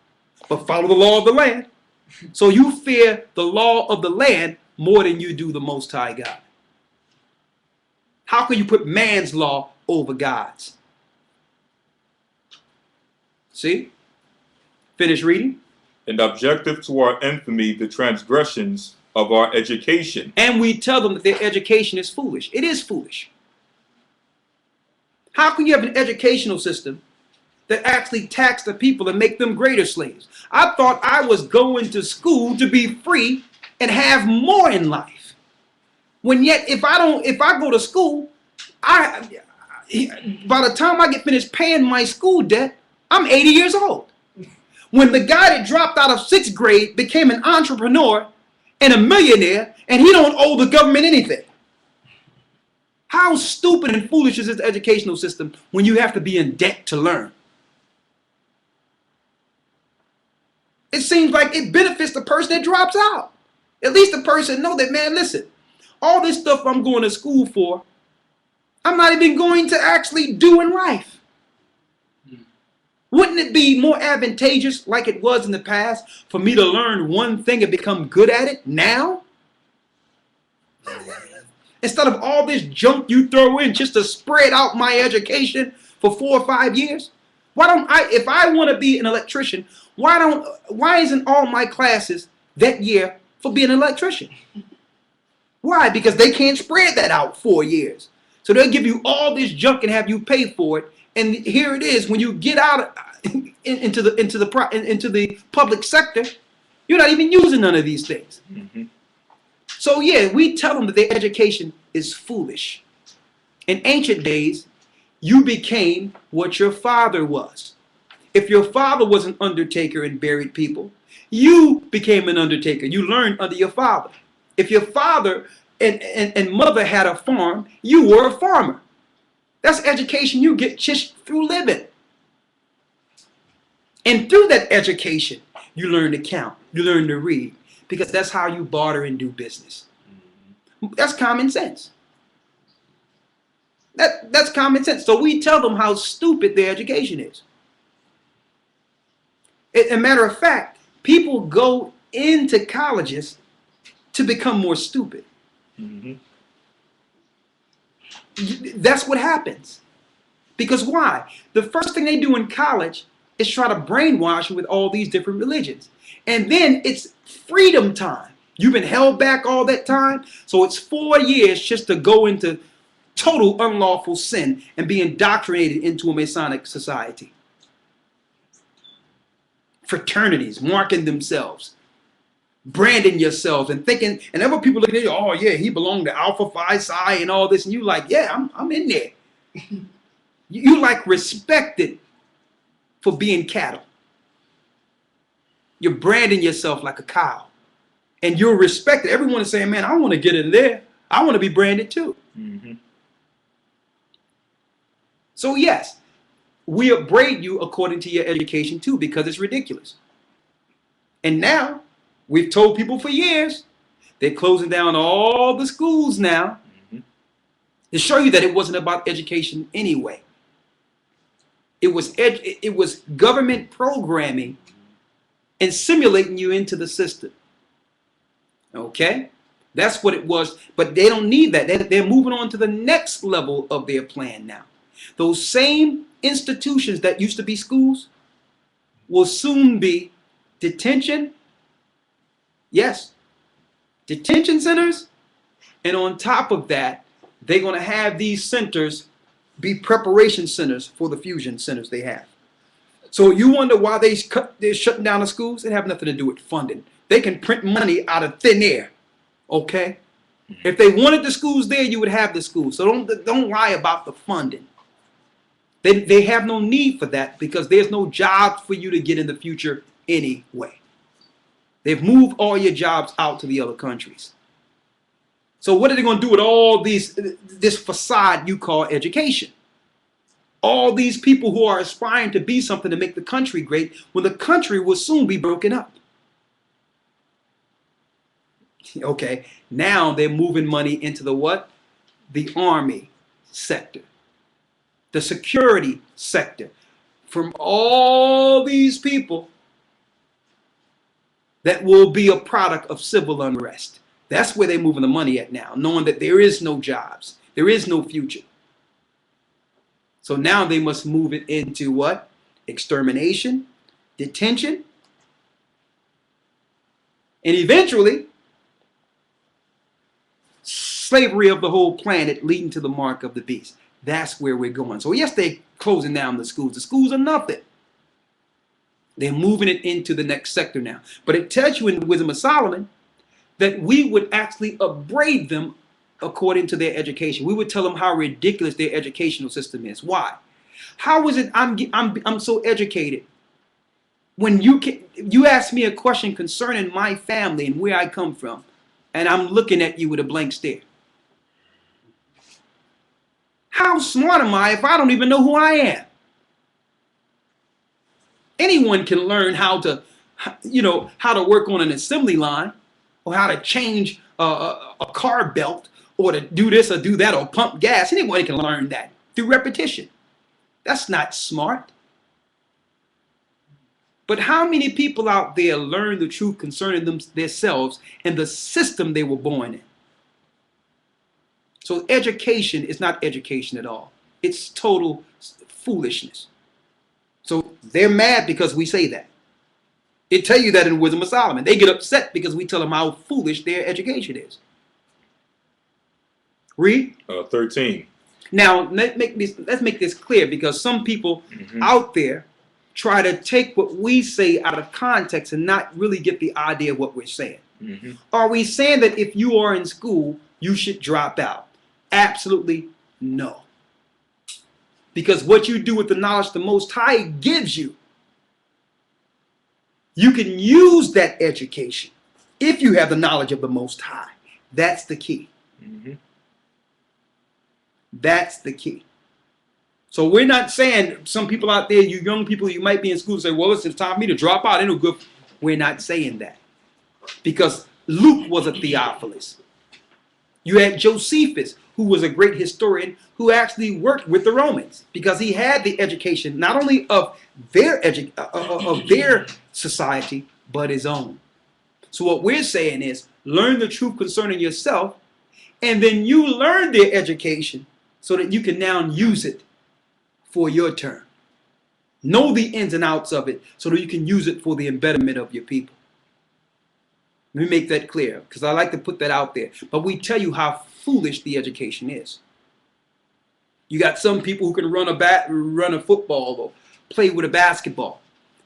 But follow the law of the land. So you fear the law of the land more than you do the Most High God. How can you put man's law over God's? See? Finish reading. And objective to our infamy the transgressions of our education. And we tell them that their education is foolish. It is foolish. How can you have an educational system that actually tax the people and make them greater slaves? I thought I was going to school to be free and have more in life. When yet, if I go to school, by the time I get finished paying my school debt, I'm 80 years old. When the guy that dropped out of 6th grade became an entrepreneur and a millionaire, and he don't owe the government anything. How stupid and foolish is this educational system when you have to be in debt to learn? It seems like it benefits the person that drops out. At least the person know that, man, listen, all this stuff I'm going to school for, I'm not even going to actually do in life. Wouldn't it be more advantageous, like it was in the past, for me to learn one thing and become good at it now? Instead of all this junk you throw in just to spread out my education for 4 or 5 years? Why don't I, if I want to be an electrician, why isn't all my classes that year for being an electrician? Why? Because they can't spread that out 4 years. So they'll give you all this junk and have you pay for it. And here it is, when you get out into the public sector, you're not even using none of these things. Mm-hmm. So yeah, we tell them that their education is foolish. In ancient days, you became what your father was. If your father was an undertaker and buried people, you became an undertaker. You learned under your father. If your father and mother had a farm, you were a farmer. That's education you get just through living. And through that education, you learn to count, you learn to read, because that's how you barter and do business. That's common sense. That's common sense. So we tell them how stupid their education is. As a matter of fact, people go into colleges to become more stupid. Mm-hmm. That's what happens. Because why? The first thing they do in college is try to brainwash you with all these different religions. And then it's freedom time. You've been held back all that time. So it's 4 years just to go into total unlawful sin and be indoctrinated into a Masonic society. Fraternities marking themselves, branding yourselves, and thinking, and other people looking at you, oh yeah, he belonged to Alpha Phi Psi and all this, and you like, yeah, I'm in there. You like respected for being cattle. You're branding yourself like a cow, and you're respected. Everyone is saying, man, I want to get in there. I want to be branded too. Mm-hmm. So yes, we upbraid you according to your education too, because it's ridiculous. And now, we've told people for years, they're closing down all the schools now to show you that it wasn't about education anyway. It was government programming and simulating you into the system. Okay? That's what it was. But they don't need that. They're moving on to the next level of their plan now. Those same institutions that used to be schools will soon be detention. Yes, detention centers. And on top of that, they're going to have these centers be preparation centers for the fusion centers they have. So you wonder why they're shutting down the schools? It have nothing to do with funding. They can print money out of thin air. Okay? If they wanted the schools there, you would have the schools. So don't lie about the funding. They have no need for that because there's no jobs for you to get in the future anyway. They've moved all your jobs out to the other countries. So what are they going to do with all this facade you call education? All these people who are aspiring to be something to make the country great when the country will soon be broken up. Okay, now they're moving money into the what? The army sector, the security sector, from all these people that will be a product of civil unrest. That's where they're moving the money at now, knowing that there is no jobs, there is no future. So now they must move it into what? Extermination, detention, and eventually slavery of the whole planet leading to the mark of the beast. That's where we're going. So yes, they're closing down the schools. The schools are nothing. They're moving it into the next sector now. But it tells you in the Wisdom of Solomon that we would actually upbraid them according to their education. We would tell them how ridiculous their educational system is. Why? How is it I'm so educated when you ask me a question concerning my family and where I come from, and I'm looking at you with a blank stare? How smart am I if I don't even know who I am? Anyone can learn how to work on an assembly line, or how to change a car belt, or to do this or do that, or pump gas. Anybody can learn that through repetition. That's not smart. But how many people out there learn the truth concerning themselves and the system they were born in? So education is not education at all. It's total foolishness. So they're mad because we say that. It tell you that in Wisdom of Solomon. They get upset because we tell them how foolish their education is. Read. 13. Now, let's make this clear, because some people out there try to take what we say out of context and not really get the idea of what we're saying. Mm-hmm. Are we saying that if you are in school, you should drop out? Absolutely no. Because what you do with the knowledge the Most High gives you, you can use that education if you have the knowledge of the Most High. That's the key. Mm-hmm. That's the key. So we're not saying, some people out there, you young people, you might be in school, say, well, it's time for me to drop out. Ain't no good. We're not saying that. Because Luke was a Theophilus. You had Josephus, who was a great historian, who actually worked with the Romans because he had the education not only of their society, but his own. So what we're saying is, learn the truth concerning yourself, and then you learn their education so that you can now use it for your turn. Know the ins and outs of it so that you can use it for the betterment of your people. Let me make that clear, because I like to put that out there. But we tell you how foolish the education is. You got some people who can run a football or play with a basketball.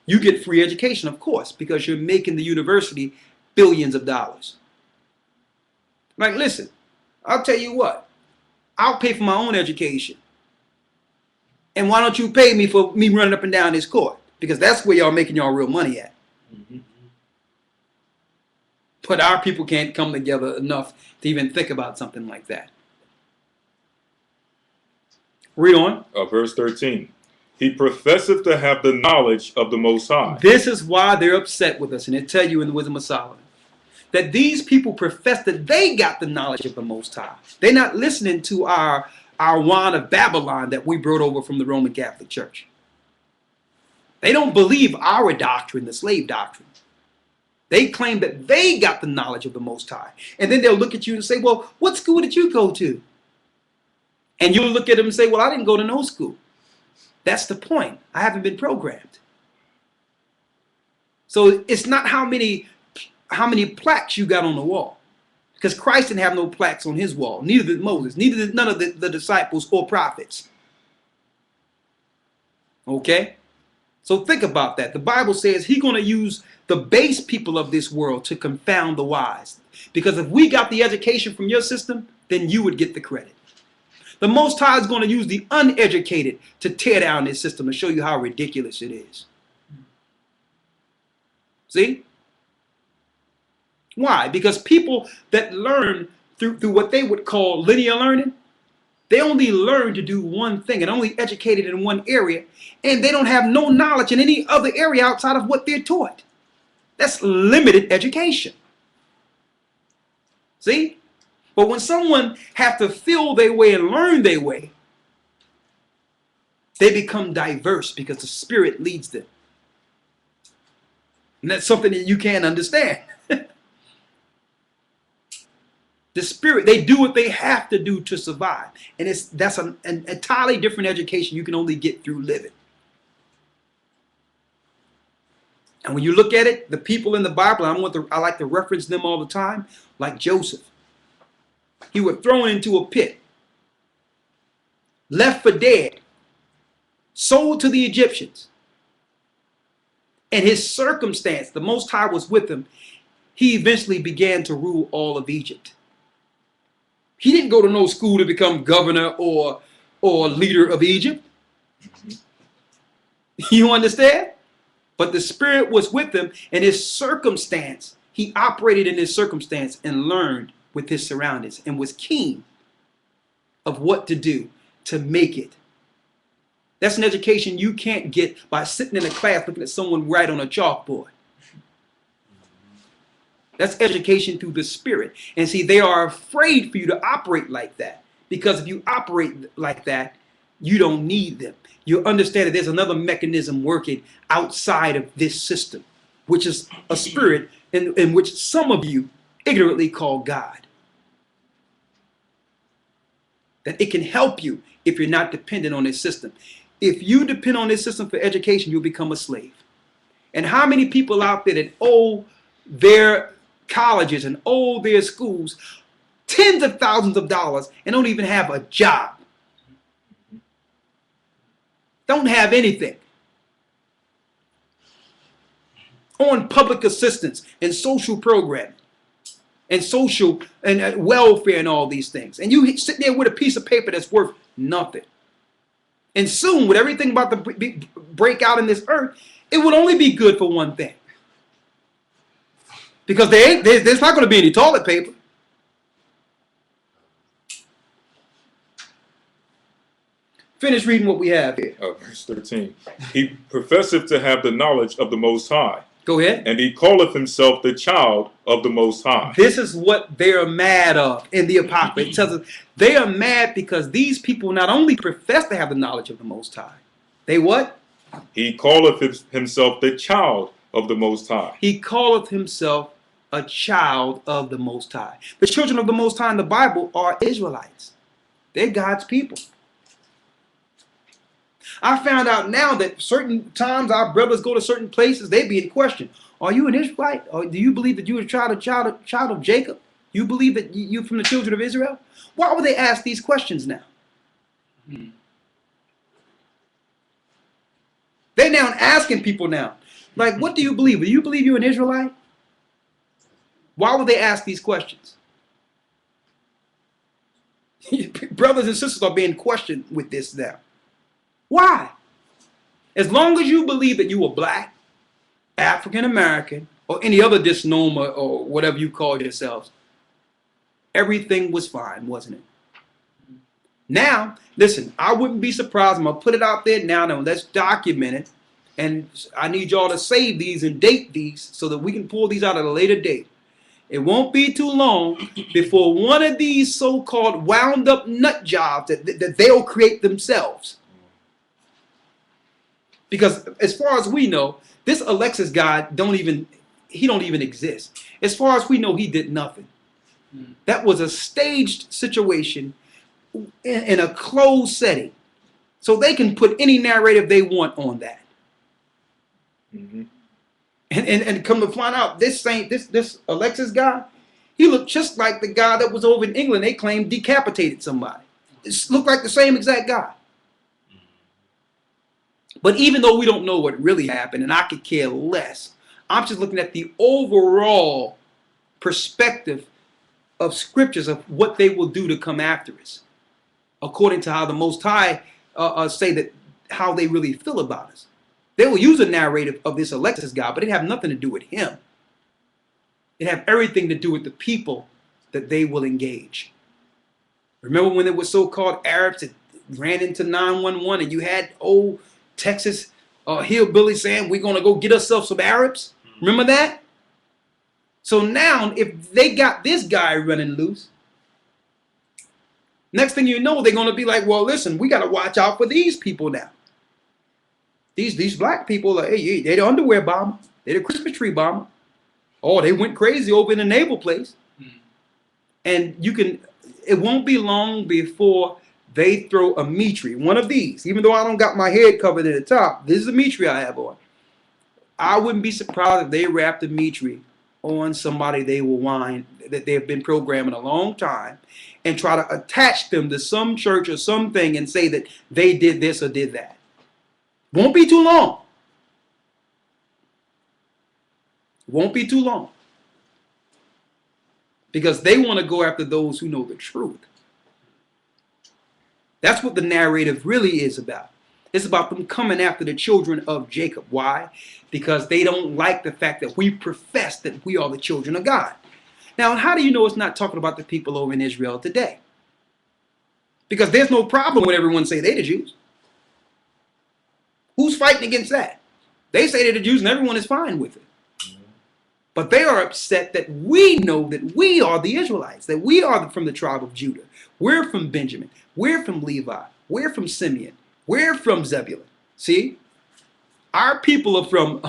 You get free education, of course, because you're making the university billions of dollars. Like, listen, I'll tell you what. I'll pay for my own education. And why don't you pay me for me running up and down this court? Because that's where y'all making y'all real money at. Mm-hmm. But our people can't come together enough to even think about something like that. Read on. Verse 13. He professeth to have the knowledge of the Most High. This is why they're upset with us. And they tell you in the Wisdom of Solomon that these people profess that they got the knowledge of the Most High. They're not listening to our wine of Babylon that we brought over from the Roman Catholic Church. They don't believe our doctrine, the slave doctrine. They claim that they got the knowledge of the Most High. And then they'll look at you and say, well, what school did you go to? And you'll look at them and say, well, I didn't go to no school. That's the point. I haven't been programmed. So it's not how many plaques you got on the wall. Because Christ didn't have no plaques on his wall. Neither did Moses. Neither did none of the disciples or prophets. Okay? So think about that. The Bible says he's going to use the base people of this world to confound the wise. Because if we got the education from your system, then you would get the credit. The Most High is going to use the uneducated to tear down this system and show you how ridiculous it is. See? Why? Because people that learn through what they would call linear learning, they only learn to do one thing and only educated in one area, and they don't have no knowledge in any other area outside of what they're taught. That's limited education. See? But when someone have to feel their way and learn their way, they become diverse because the Spirit leads them. And that's something that you can't understand. The Spirit, they do what they have to do to survive. And that's an entirely different education you can only get through living. And when you look at it, the people in the Bible, I like to reference them all the time, like Joseph. He was thrown into a pit, left for dead, sold to the Egyptians. And his circumstance, the Most High was with him. He eventually began to rule all of Egypt. He didn't go to no school to become governor or leader of Egypt. You understand? But the Spirit was with him, and his circumstance, he operated in his circumstance and learned with his surroundings and was keen of what to do to make it. That's an education you can't get by sitting in a class looking at someone write on a chalkboard. That's education through the Spirit. And see, they are afraid for you to operate like that. Because if you operate like that, you don't need them. You understand that there's another mechanism working outside of this system, which is a spirit in which some of you ignorantly call God. That it can help you if you're not dependent on this system. If you depend on this system for education, you'll become a slave. And how many people out there that owe their colleges and owe their schools tens of thousands of dollars and don't even have a job? Don't have anything. On public assistance and social programming. and social and welfare and all these things. And you sit there with a piece of paper that's worth nothing. And soon, with everything about to break out in this earth, it would only be good for one thing. Because there's not going to be any toilet paper. Finish reading what we have here. Verse 13. He professeth to have the knowledge of the Most High, Go ahead. and he calleth himself the child of the Most High. This is what they're mad of in the Apocrypha. It tells us they are mad because these people not only profess to have the knowledge of the Most High, they what? He calleth himself the child of the Most High. He calleth himself a child of the Most High. The children of the Most High in the Bible are Israelites. They're God's people. I found out now that certain times our brothers go to certain places, they be in question. Are you an Israelite? Or do you believe that you're a child of Jacob? You believe that you're from the children of Israel? Why would they ask these questions now? They're now asking people now, like, what do you believe? Do you believe you're an Israelite? Why would they ask these questions? Brothers and sisters are being questioned with this now. Why? As long as you believe that you were black, African American, or any other misnomer or whatever you call yourselves, everything was fine, wasn't it? Now, listen, I wouldn't be surprised. I'm going to put it out there now. Now, let's document it. And I need y'all to save these and date these so that we can pull these out at a later date. It won't be too long before one of these so-called wound up nut jobs that they'll create themselves. Because as far as we know, this Alexis guy don't even exist. As far as we know, he did nothing. That was a staged situation in a closed setting. So they can put any narrative they want on that. Mm-hmm. And come to find out, this Alexis guy, he looked just like the guy that was over in England. They claimed decapitated somebody. It looked like the same exact guy. But even though we don't know what really happened, and I could care less, I'm just looking at the overall perspective of scriptures of what they will do to come after us, according to how the Most High say that how they really feel about us. They will use a narrative of this Alexis guy, but it have nothing to do with him. It have everything to do with the people that they will engage. Remember when there were so-called Arabs that ran into 911 and you had old Texas hillbilly saying, we're going to go get ourselves some Arabs? Remember that? So now, if they got this guy running loose, next thing you know, they're going to be like, well, listen, we got to watch out for these people now. These black people, hey, they're the underwear bomber. They're the Christmas tree bomber. Oh, they went crazy over in the naval place. And it won't be long before they throw a Mitri, one of these. Even though I don't got my head covered at the top, this is a Mitri I have on. I wouldn't be surprised if they wrapped a Mitri on somebody they will whine that they've been programming a long time and try to attach them to some church or something and say that they did this or did that. Won't be too long. Won't be too long. Because they want to go after those who know the truth. That's what the narrative really is about. It's about them coming after the children of Jacob. Why? Because they don't like the fact that we profess that we are the children of God. Now, how do you know it's not talking about the people over in Israel today? Because there's no problem when everyone say they're the Jews. Who's fighting against that? They say they're the Jews and everyone is fine with it. But they are upset that we know that we are the Israelites, that we are from the tribe of Judah. We're from Benjamin. We're from Levi. We're from Simeon. We're from Zebulun. See? Our people are from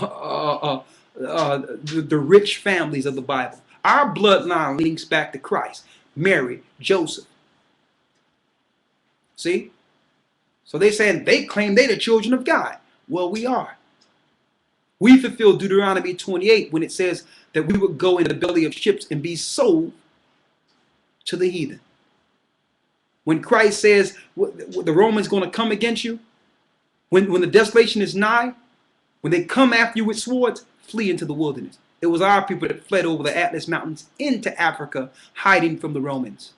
the rich families of the Bible. Our bloodline links back to Christ, Mary, Joseph. See? So they're saying they claim they're the children of God. Well, we are. We fulfill Deuteronomy 28 when it says that we would go in the belly of ships and be sold to the heathen. When Christ says the Romans going to come against you, when the desolation is nigh, when they come after you with swords, flee into the wilderness. It was our people that fled over the Atlas Mountains into Africa, hiding from the Romans.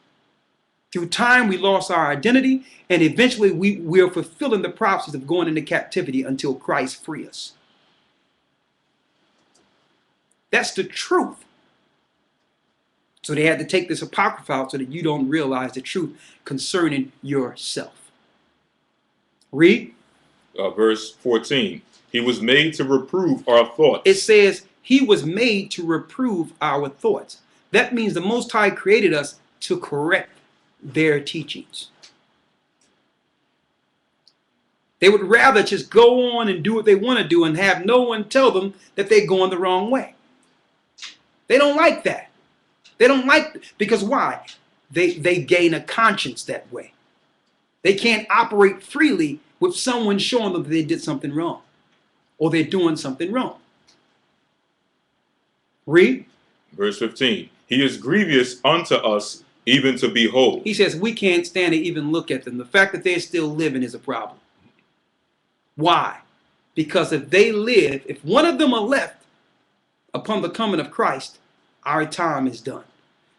Through time, we lost our identity, and eventually we are fulfilling the prophecies of going into captivity until Christ free us. That's the truth. So they had to take this apocrypha out so that you don't realize the truth concerning yourself. Read. Verse 14. He was made to reprove our thoughts. It says he was made to reprove our thoughts. That means the Most High created us to correct their teachings. They would rather just go on and do what they want to do and have no one tell them that they're going the wrong way. They don't like that. They don't like, because why? They gain a conscience that way. They can't operate freely with someone showing them that they did something wrong or they're doing something wrong. Read. Verse 15. He is grievous unto us even to behold. He says we can't stand to even look at them. The fact that they're still living is a problem. Why? Because if they live, if one of them are left upon the coming of Christ, our time is done.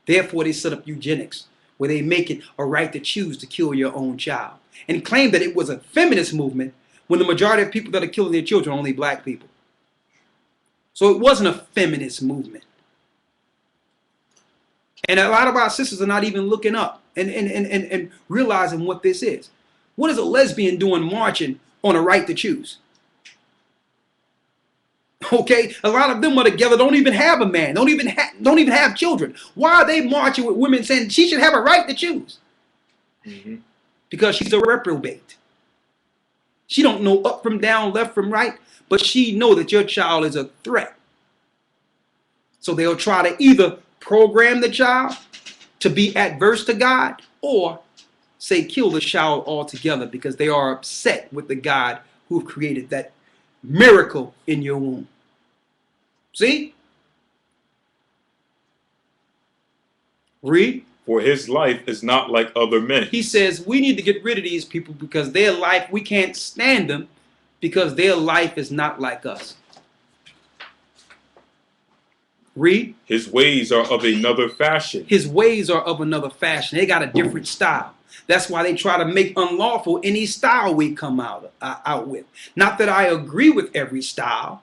Therefore, they set up eugenics, where they make it a right to choose to kill your own child, and claim that it was a feminist movement when the majority of people that are killing their children are only black people. So it wasn't a feminist movement. And a lot of our sisters are not even looking up and realizing what this is. What is a lesbian doing marching on a right to choose? Okay, a lot of them are together, don't even have a man, don't even have children. Why are they marching with women saying she should have a right to choose? Mm-hmm. Because she's a reprobate. She don't know up from down, left from right, but she know that your child is a threat. So they'll try to either program the child to be adverse to God, or say kill the child altogether because they are upset with the God who created that miracle in your womb. See? Read. For his life is not like other men. He says we need to get rid of these people because their life, we can't stand them because their life is not like us. Read. His ways are of another fashion. His ways are of another fashion. They got a different style. That's why they try to make unlawful any style we come out with. Not that I agree with every style,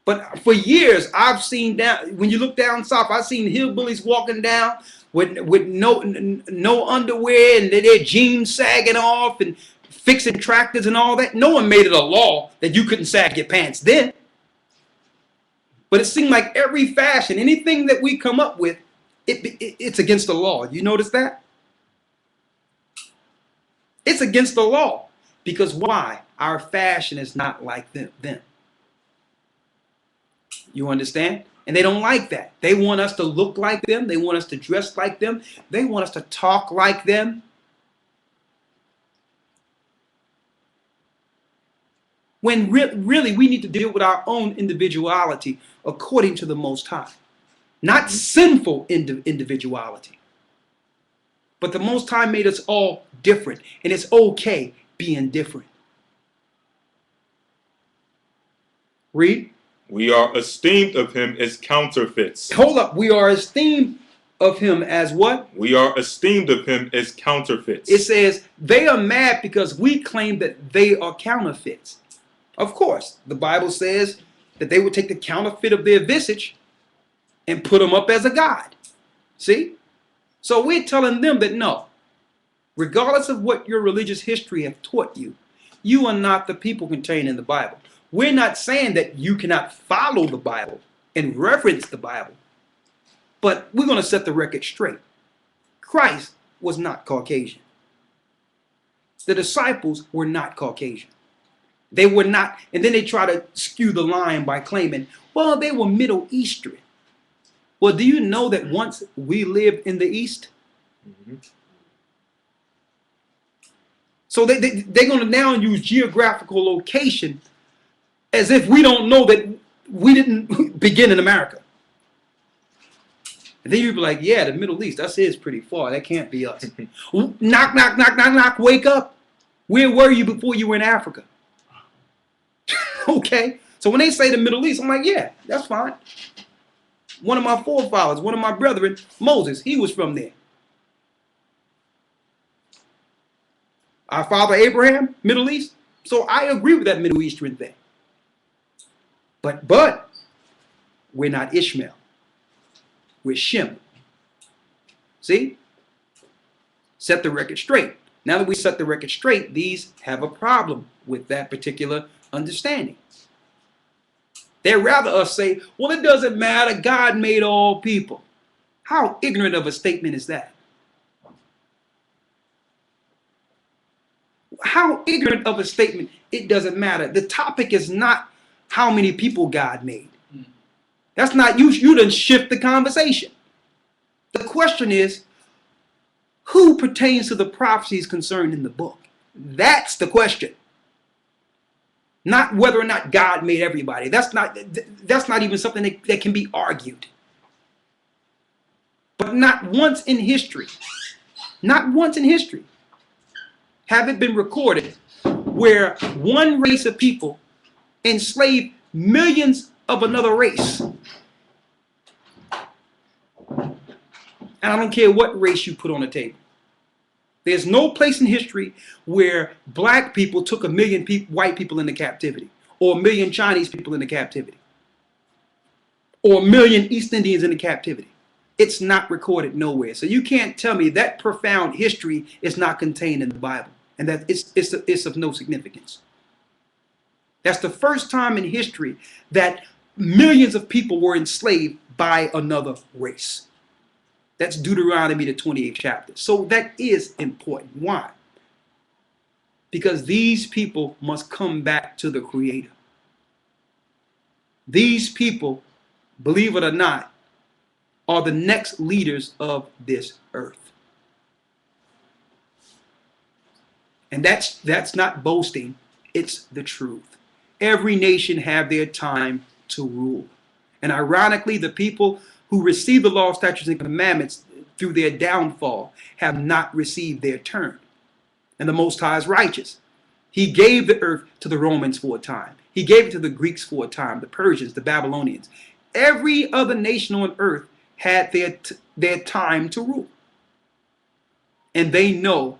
but for years I've seen down, when you look down south, I've seen hillbillies walking down with no underwear and their jeans sagging off and fixing tractors and all that. No one made it a law that you couldn't sag your pants then. But it seemed like every fashion, anything that we come up with, it's against the law. You notice that? It's against the law. Because why? Our fashion is not like them. You understand? And they don't like that. They want us to look like them. They want us to dress like them. They want us to talk like them. When really we need to deal with our own individuality according to the Most High. Not sinful individuality. But the Most High made us all different. And it's okay being different. Read. We are esteemed of him as counterfeits. Hold up. We are esteemed of him as what? We are esteemed of him as counterfeits. It says they are mad because we claim that they are counterfeits. Of course, the Bible says that they would take the counterfeit of their visage and put them up as a god. See? So we're telling them that no, regardless of what your religious history have taught you, you are not the people contained in the Bible. We're not saying that you cannot follow the Bible and reverence the Bible, but we're going to set the record straight. Christ was not Caucasian. The disciples were not Caucasian. They were not, and then they try to skew the line by claiming, well, they were Middle Eastern. Well, do you know that once we lived in the East? Mm-hmm. So they're going to now use geographical location as if we don't know that we didn't begin in America. And then you'd be like, yeah, the Middle East, that is pretty far. That can't be us. Knock, knock, knock, knock, knock, wake up. Where were you before you were in Africa? Okay, So when they say the Middle East, I'm like, yeah, that's fine. One of my forefathers, one of my brethren, Moses, he was from there. Our father Abraham, Middle East. So I agree with that Middle Eastern thing. But we're not Ishmael. We're Shem. See? Set the record straight. Now that we set the record straight, these have a problem with that particular understanding. They'd rather us say, well, it doesn't matter. God made all people. How ignorant of a statement is that? How ignorant of a statement, it doesn't matter. The topic is not how many people God made. That's not, you done shift the conversation. The question is, who pertains to the prophecies concerned in the book? That's the question. Not whether or not God made everybody. That's not even something that can be argued. But not once in history, have it been recorded where one race of people enslaved millions of another race. And I don't care what race you put on the table. There's no place in history where black people took 1 million white people into captivity, or 1 million Chinese people into captivity, or 1 million East Indians into captivity. It's not recorded nowhere. So you can't tell me that profound history is not contained in the Bible, and that it's of no significance. That's the first time in history that millions of people were enslaved by another race. That's Deuteronomy, the 28th chapter. So that is important. Why? Because these people must come back to the Creator. These people, believe it or not, are the next leaders of this earth. And that's not boasting, it's the truth. Every nation have their time to rule. And ironically, the people who receive the law, statutes, and commandments through their downfall have not received their turn. And the Most High is righteous. He gave the earth to the Romans for a time. He gave it to the Greeks for a time, the Persians, the Babylonians. Every other nation on earth had their time to rule. And they know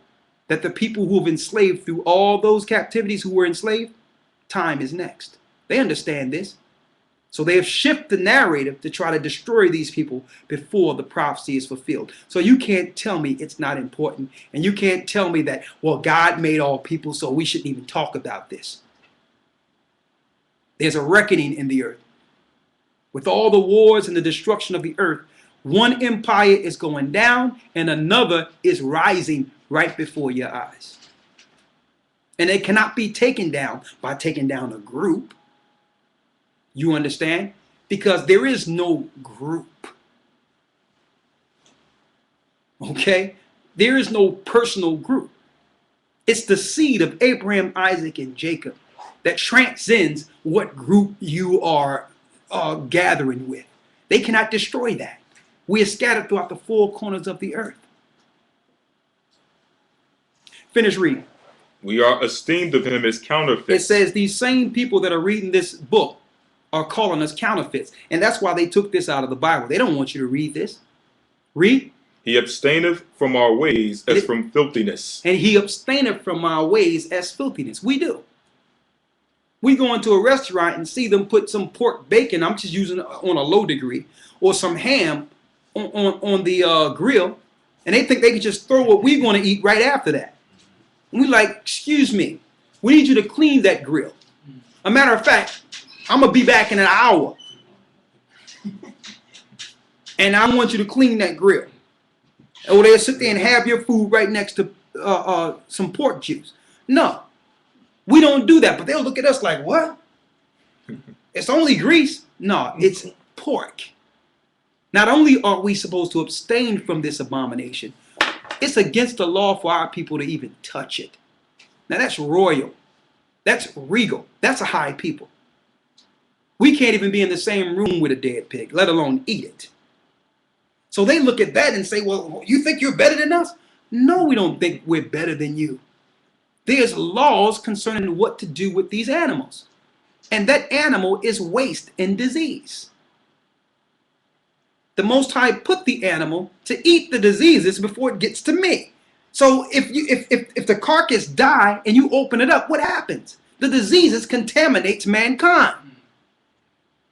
that the people who have enslaved through all those captivities who were enslaved, time is next. They understand this. So they have shifted the narrative to try to destroy these people before the prophecy is fulfilled. So you can't tell me it's not important. And you can't tell me that, well, God made all people, so we shouldn't even talk about this. There's a reckoning in the earth. With all the wars and the destruction of the earth, one empire is going down and another is rising right before your eyes. And it cannot be taken down by taking down a group. You understand? Because there is no group. Okay? There is no personal group. It's the seed of Abraham, Isaac, and Jacob that transcends what group you are gathering with. They cannot destroy that. We are scattered throughout the four corners of the earth. Finish reading. We are esteemed of him as counterfeits. It says these same people that are reading this book are calling us counterfeits. And that's why they took this out of the Bible. They don't want you to read this. Read. He abstaineth from our ways as from filthiness. And he abstaineth from our ways as filthiness. We do. We go into a restaurant and see them put some pork bacon, I'm just using it on a low degree, or some ham on the grill, and they think they can just throw what we're going to eat right after that. And we're like, excuse me, we need you to clean that grill. A matter of fact, I'm going to be back in an hour. And I want you to clean that grill. Or they'll sit there and have your food right next to some pork juice. No, we don't do that. But they'll look at us like, what? It's only grease. No, it's pork. Not only are we supposed to abstain from this abomination, it's against the law for our people to even touch it. Now that's royal. That's regal. That's a high people. We can't even be in the same room with a dead pig, let alone eat it. So they look at that and say, well, you think you're better than us? No, we don't think we're better than you. There's laws concerning what to do with these animals. And that animal is waste and disease. The Most High put the animal to eat the diseases before it gets to me. So if the carcass die and you open it up, what happens? The diseases contaminates mankind.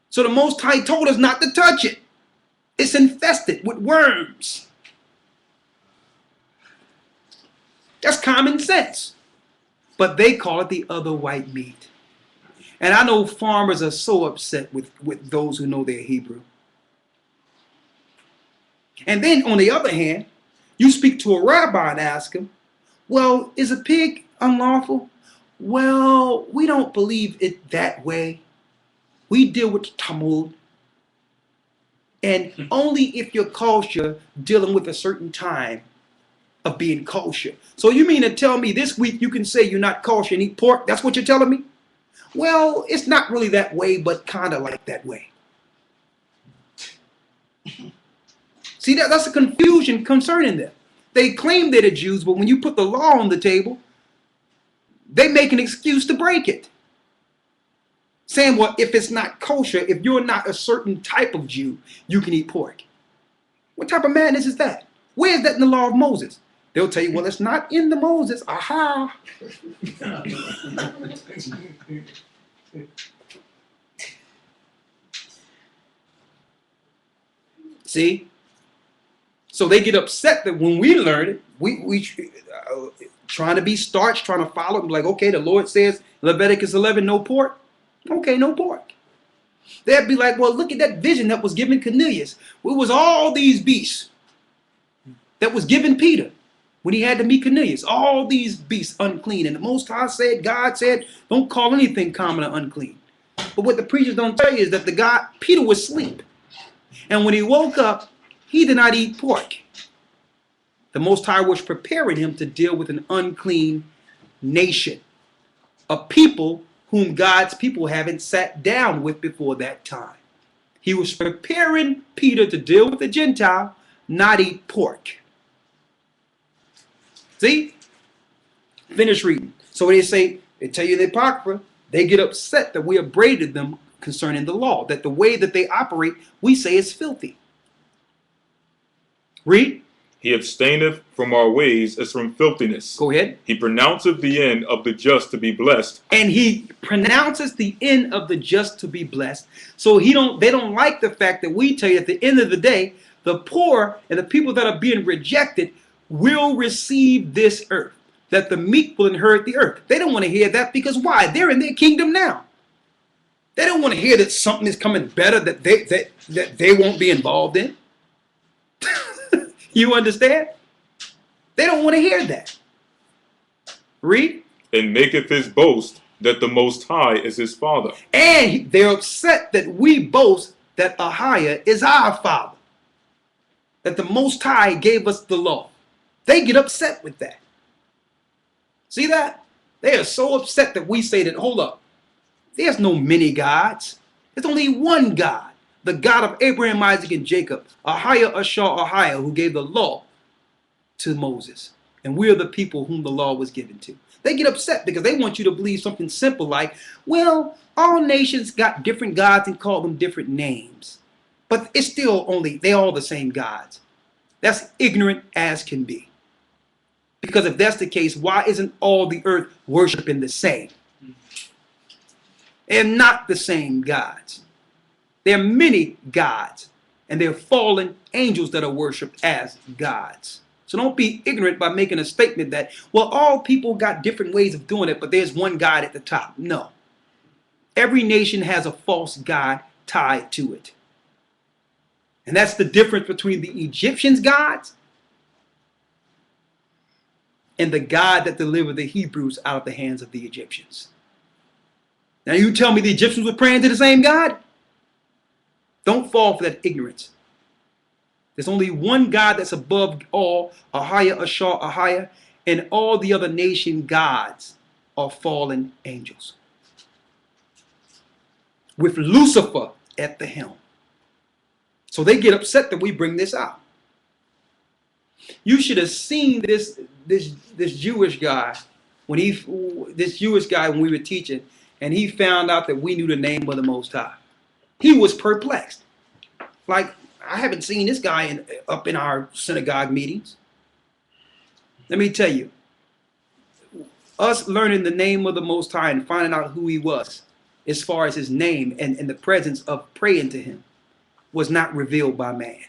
So the Most High told us not to touch it. It's infested with worms. That's common sense. But they call it the other white meat. And I know farmers are so upset with those who know their Hebrew. And then on the other hand, you speak to a rabbi and ask him, well, is a pig unlawful? Well, we don't believe it that way. We deal with the Talmud. And only if you're kosher, dealing with a certain time of being kosher. So you mean to tell me this week you can say you're not kosher and eat pork? That's what you're telling me? Well, it's not really that way, but kind of like that way. See, that's a confusion concerning them. They claim they're the Jews, but when you put the law on the table, they make an excuse to break it. Saying, well, if it's not kosher, if you're not a certain type of Jew, you can eat pork. What type of madness is that? Where is that in the law of Moses? They'll tell you, well, it's not in the Moses. Aha. See? So they get upset that when we learn it, we trying to be starch, trying to follow it, like, okay, the Lord says, Leviticus 11, no pork. Okay, no pork. They'd be like, well, look at that vision that was given Cornelius. It was all these beasts that was given Peter when he had to meet Cornelius. All these beasts unclean. And the Most High said, God said, don't call anything common or unclean. But what the preachers don't tell you is that Peter was asleep. And when he woke up, he did not eat pork. The Most High was preparing him to deal with an unclean nation, a people whom God's people haven't sat down with before that time. He was preparing Peter to deal with the Gentile, not eat pork. See? Finish reading. So when they tell you the Apocrypha, they get upset that we upbraided them concerning the law, that the way that they operate, we say is filthy. Read. He abstaineth from our ways as from filthiness. Go ahead. He pronounceth the end of the just to be blessed. And he pronounces the end of the just to be blessed. So they don't like the fact that we tell you at the end of the day, the poor and the people that are being rejected will receive this earth, that the meek will inherit the earth. They don't want to hear that because why? They're in their kingdom now. They don't want to hear that something is coming better that they won't be involved in. You understand? They don't want to hear that. Read. And maketh his boast that the Most High is his Father. And they're upset that we boast that Ahiah is our Father. That the Most High gave us the law. They get upset with that. See that? They are so upset that we say that, hold up, there's no many gods. There's only one God. The God of Abraham, Isaac, and Jacob, Ahiah, Ahiah, who gave the law to Moses. And we're the people whom the law was given to. They get upset because they want you to believe something simple like, well, all nations got different gods and call them different names. But it's still they're all the same gods. That's ignorant as can be. Because if that's the case, why isn't all the earth worshiping the same? They're not the same gods. There are many gods, and there are fallen angels that are worshipped as gods. So don't be ignorant by making a statement that, well, all people got different ways of doing it, but there's one God at the top. No. Every nation has a false god tied to it. And that's the difference between the Egyptians' gods and the God that delivered the Hebrews out of the hands of the Egyptians. Now you tell me the Egyptians were praying to the same God? Don't fall for that ignorance. There's only one God that's above all, Ahiah, Ahiah, and all the other nation gods are fallen angels. With Lucifer at the helm. So they get upset that we bring this out. You should have seen this Jewish guy when we were teaching, and he found out that we knew the name of the Most High. He was perplexed. Like, I haven't seen this guy up in our synagogue meetings. Let me tell you, us learning the name of the Most High and finding out who he was, as far as his name and the presence of praying to him, was not revealed by man.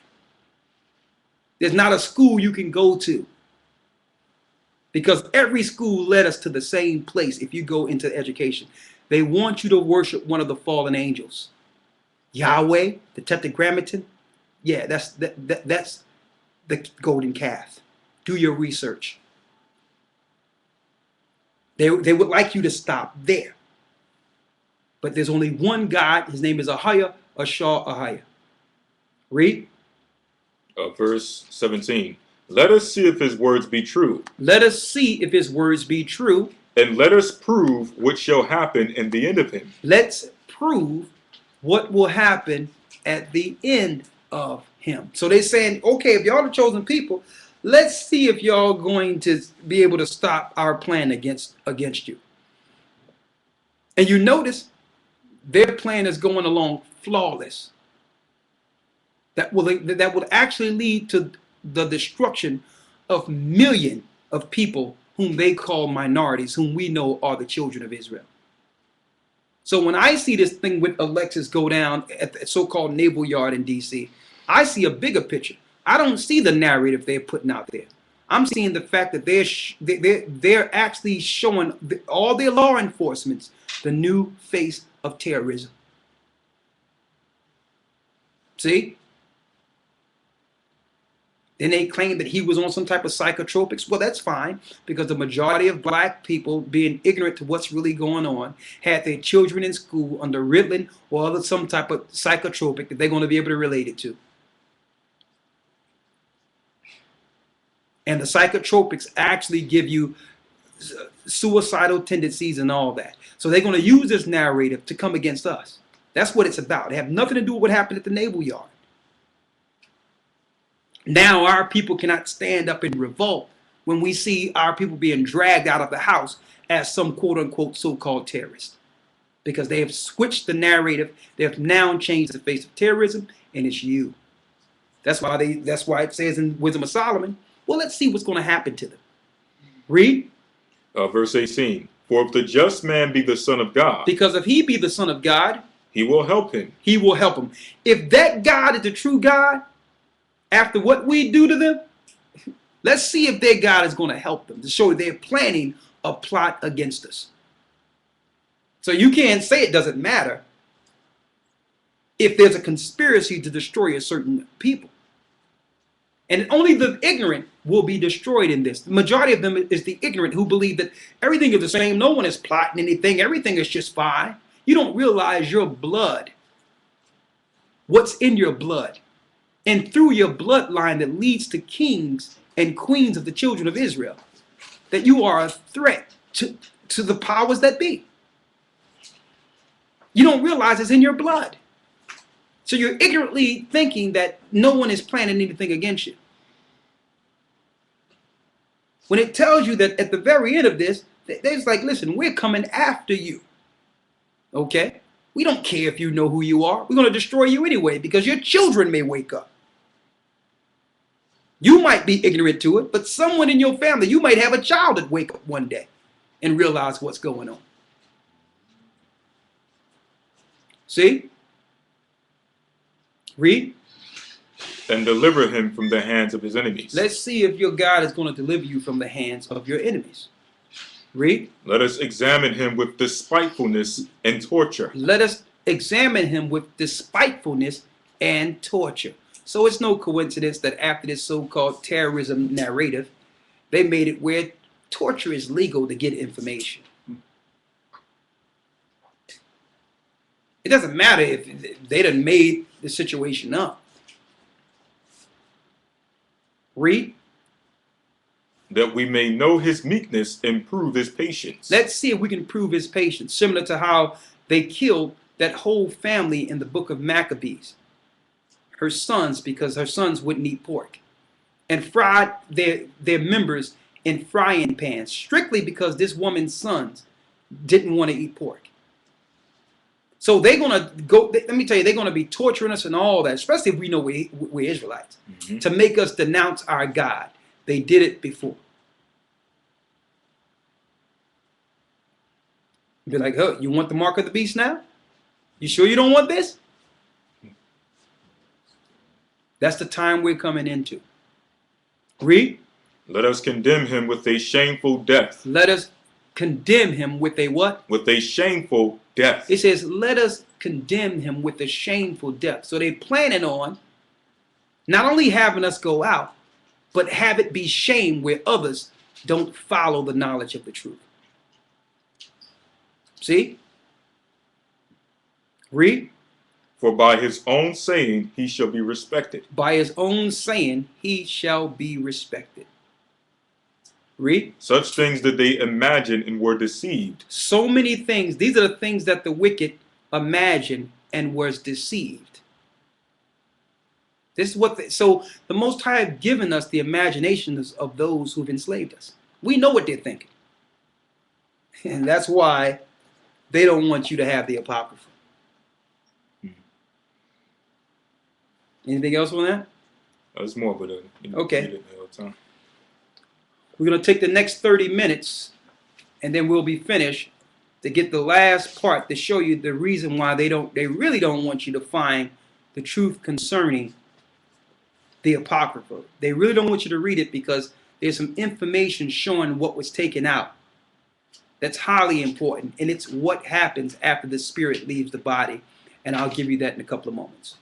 There's not a school you can go to, because every school led us to the same place. If you go into education, they want you to worship one of the fallen angels. Yahweh, the Tetragrammaton, yeah, that's the golden calf. Do your research. They would like you to stop there. But there's only one God. His name is Ahia, Ashar Ahia. Read. Verse 17. Let us see if his words be true. Let us see if his words be true. And let us prove what shall happen in the end of him. Let's prove what will happen at the end of him. So they're saying, okay, if y'all the chosen people, let's see if y'all going to be able to stop our plan against you. And you notice their plan is going along flawless. That will actually lead to the destruction of millions of people whom they call minorities, whom we know are the children of Israel. So when I see this thing with Alexis go down at the so-called naval yard in D.C., I see a bigger picture. I don't see the narrative they're putting out there. I'm seeing the fact that they're actually showing all their law enforcement the new face of terrorism. See? Then they claim that he was on some type of psychotropics. Well, that's fine, because the majority of black people, being ignorant to what's really going on, had their children in school under Ritalin or other some type of psychotropic that they're going to be able to relate it to. And the psychotropics actually give you suicidal tendencies and all that. So they're going to use this narrative to come against us. That's what it's about. It have nothing to do with what happened at the naval yard. Now our people cannot stand up and revolt when we see our people being dragged out of the house as some quote-unquote so-called terrorists. Because they have switched the narrative. They have now changed the face of terrorism, and it's you. That's why it says in Wisdom of Solomon, well, let's see what's going to happen to them. Read. Verse 18. For if the just man be the son of God, Because if he be the son of God, he will help him. he will help him. If that God is the true God, after what we do to them, let's see if their God is going to help them, to show they're planning a plot against us. So you can't say it doesn't matter if there's a conspiracy to destroy a certain people. And only the ignorant will be destroyed in this. The majority of them is the ignorant who believe that everything is the same. No one is plotting anything. Everything is just fine. You don't realize your blood, what's in your blood, and through your bloodline that leads to kings and queens of the children of Israel, that you are a threat to the powers that be. You don't realize it's in your blood. So you're ignorantly thinking that no one is planning anything against you. When it tells you that at the very end of this, they're like, listen, we're coming after you. Okay? We don't care if you know who you are. We're going to destroy you anyway, because your children may wake up. You might be ignorant to it, but someone in your family, you might have a child that wake up one day and realize what's going on. See? Read. And deliver him from the hands of his enemies. Let's see if your God is going to deliver you from the hands of your enemies. Read. Let us examine him with despitefulness and torture. Let us examine him with despitefulness and torture. So it's no coincidence that after this so-called terrorism narrative, they made it where torture is legal to get information. It doesn't matter if they done made the situation up. Read. That we may know his meekness and prove his patience. Let's see if we can prove his patience, similar to how they killed that whole family in the book of Maccabees. Her sons, because her sons wouldn't eat pork, and fried their members in frying pans, strictly because this woman's sons didn't want to eat pork. So they're gonna go. Let me tell you, they're gonna be torturing us and all that, especially if we know we're Israelites, to make us denounce our God. They did it before. Be like, oh, you want the mark of the beast now? You sure you don't want this? That's the time we're coming into. Read. Let us condemn him with a shameful death. Let us condemn him with a what? With a shameful death. It says, let us condemn him with a shameful death. So they're planning on not only having us go out, but have it be shame where others don't follow the knowledge of the truth. See? Read. For by his own saying he shall be respected. By his own saying he shall be respected. Read. Such things did they imagine and were deceived. So many things. These are the things that the wicked imagined and was deceived. This is what. So the Most High have given us the imaginations of those who've enslaved us. We know what they're thinking, and that's why they don't want you to have the Apocrypha. Anything else on that? That's more, but Okay. read it all the time. We're going to take the next 30 minutes, and then we'll be finished to get the last part to show you the reason why they really don't want you to find the truth concerning the Apocrypha. They really don't want you to read it because there's some information showing what was taken out. That's highly important, and it's what happens after the spirit leaves the body, and I'll give you that in a couple of moments.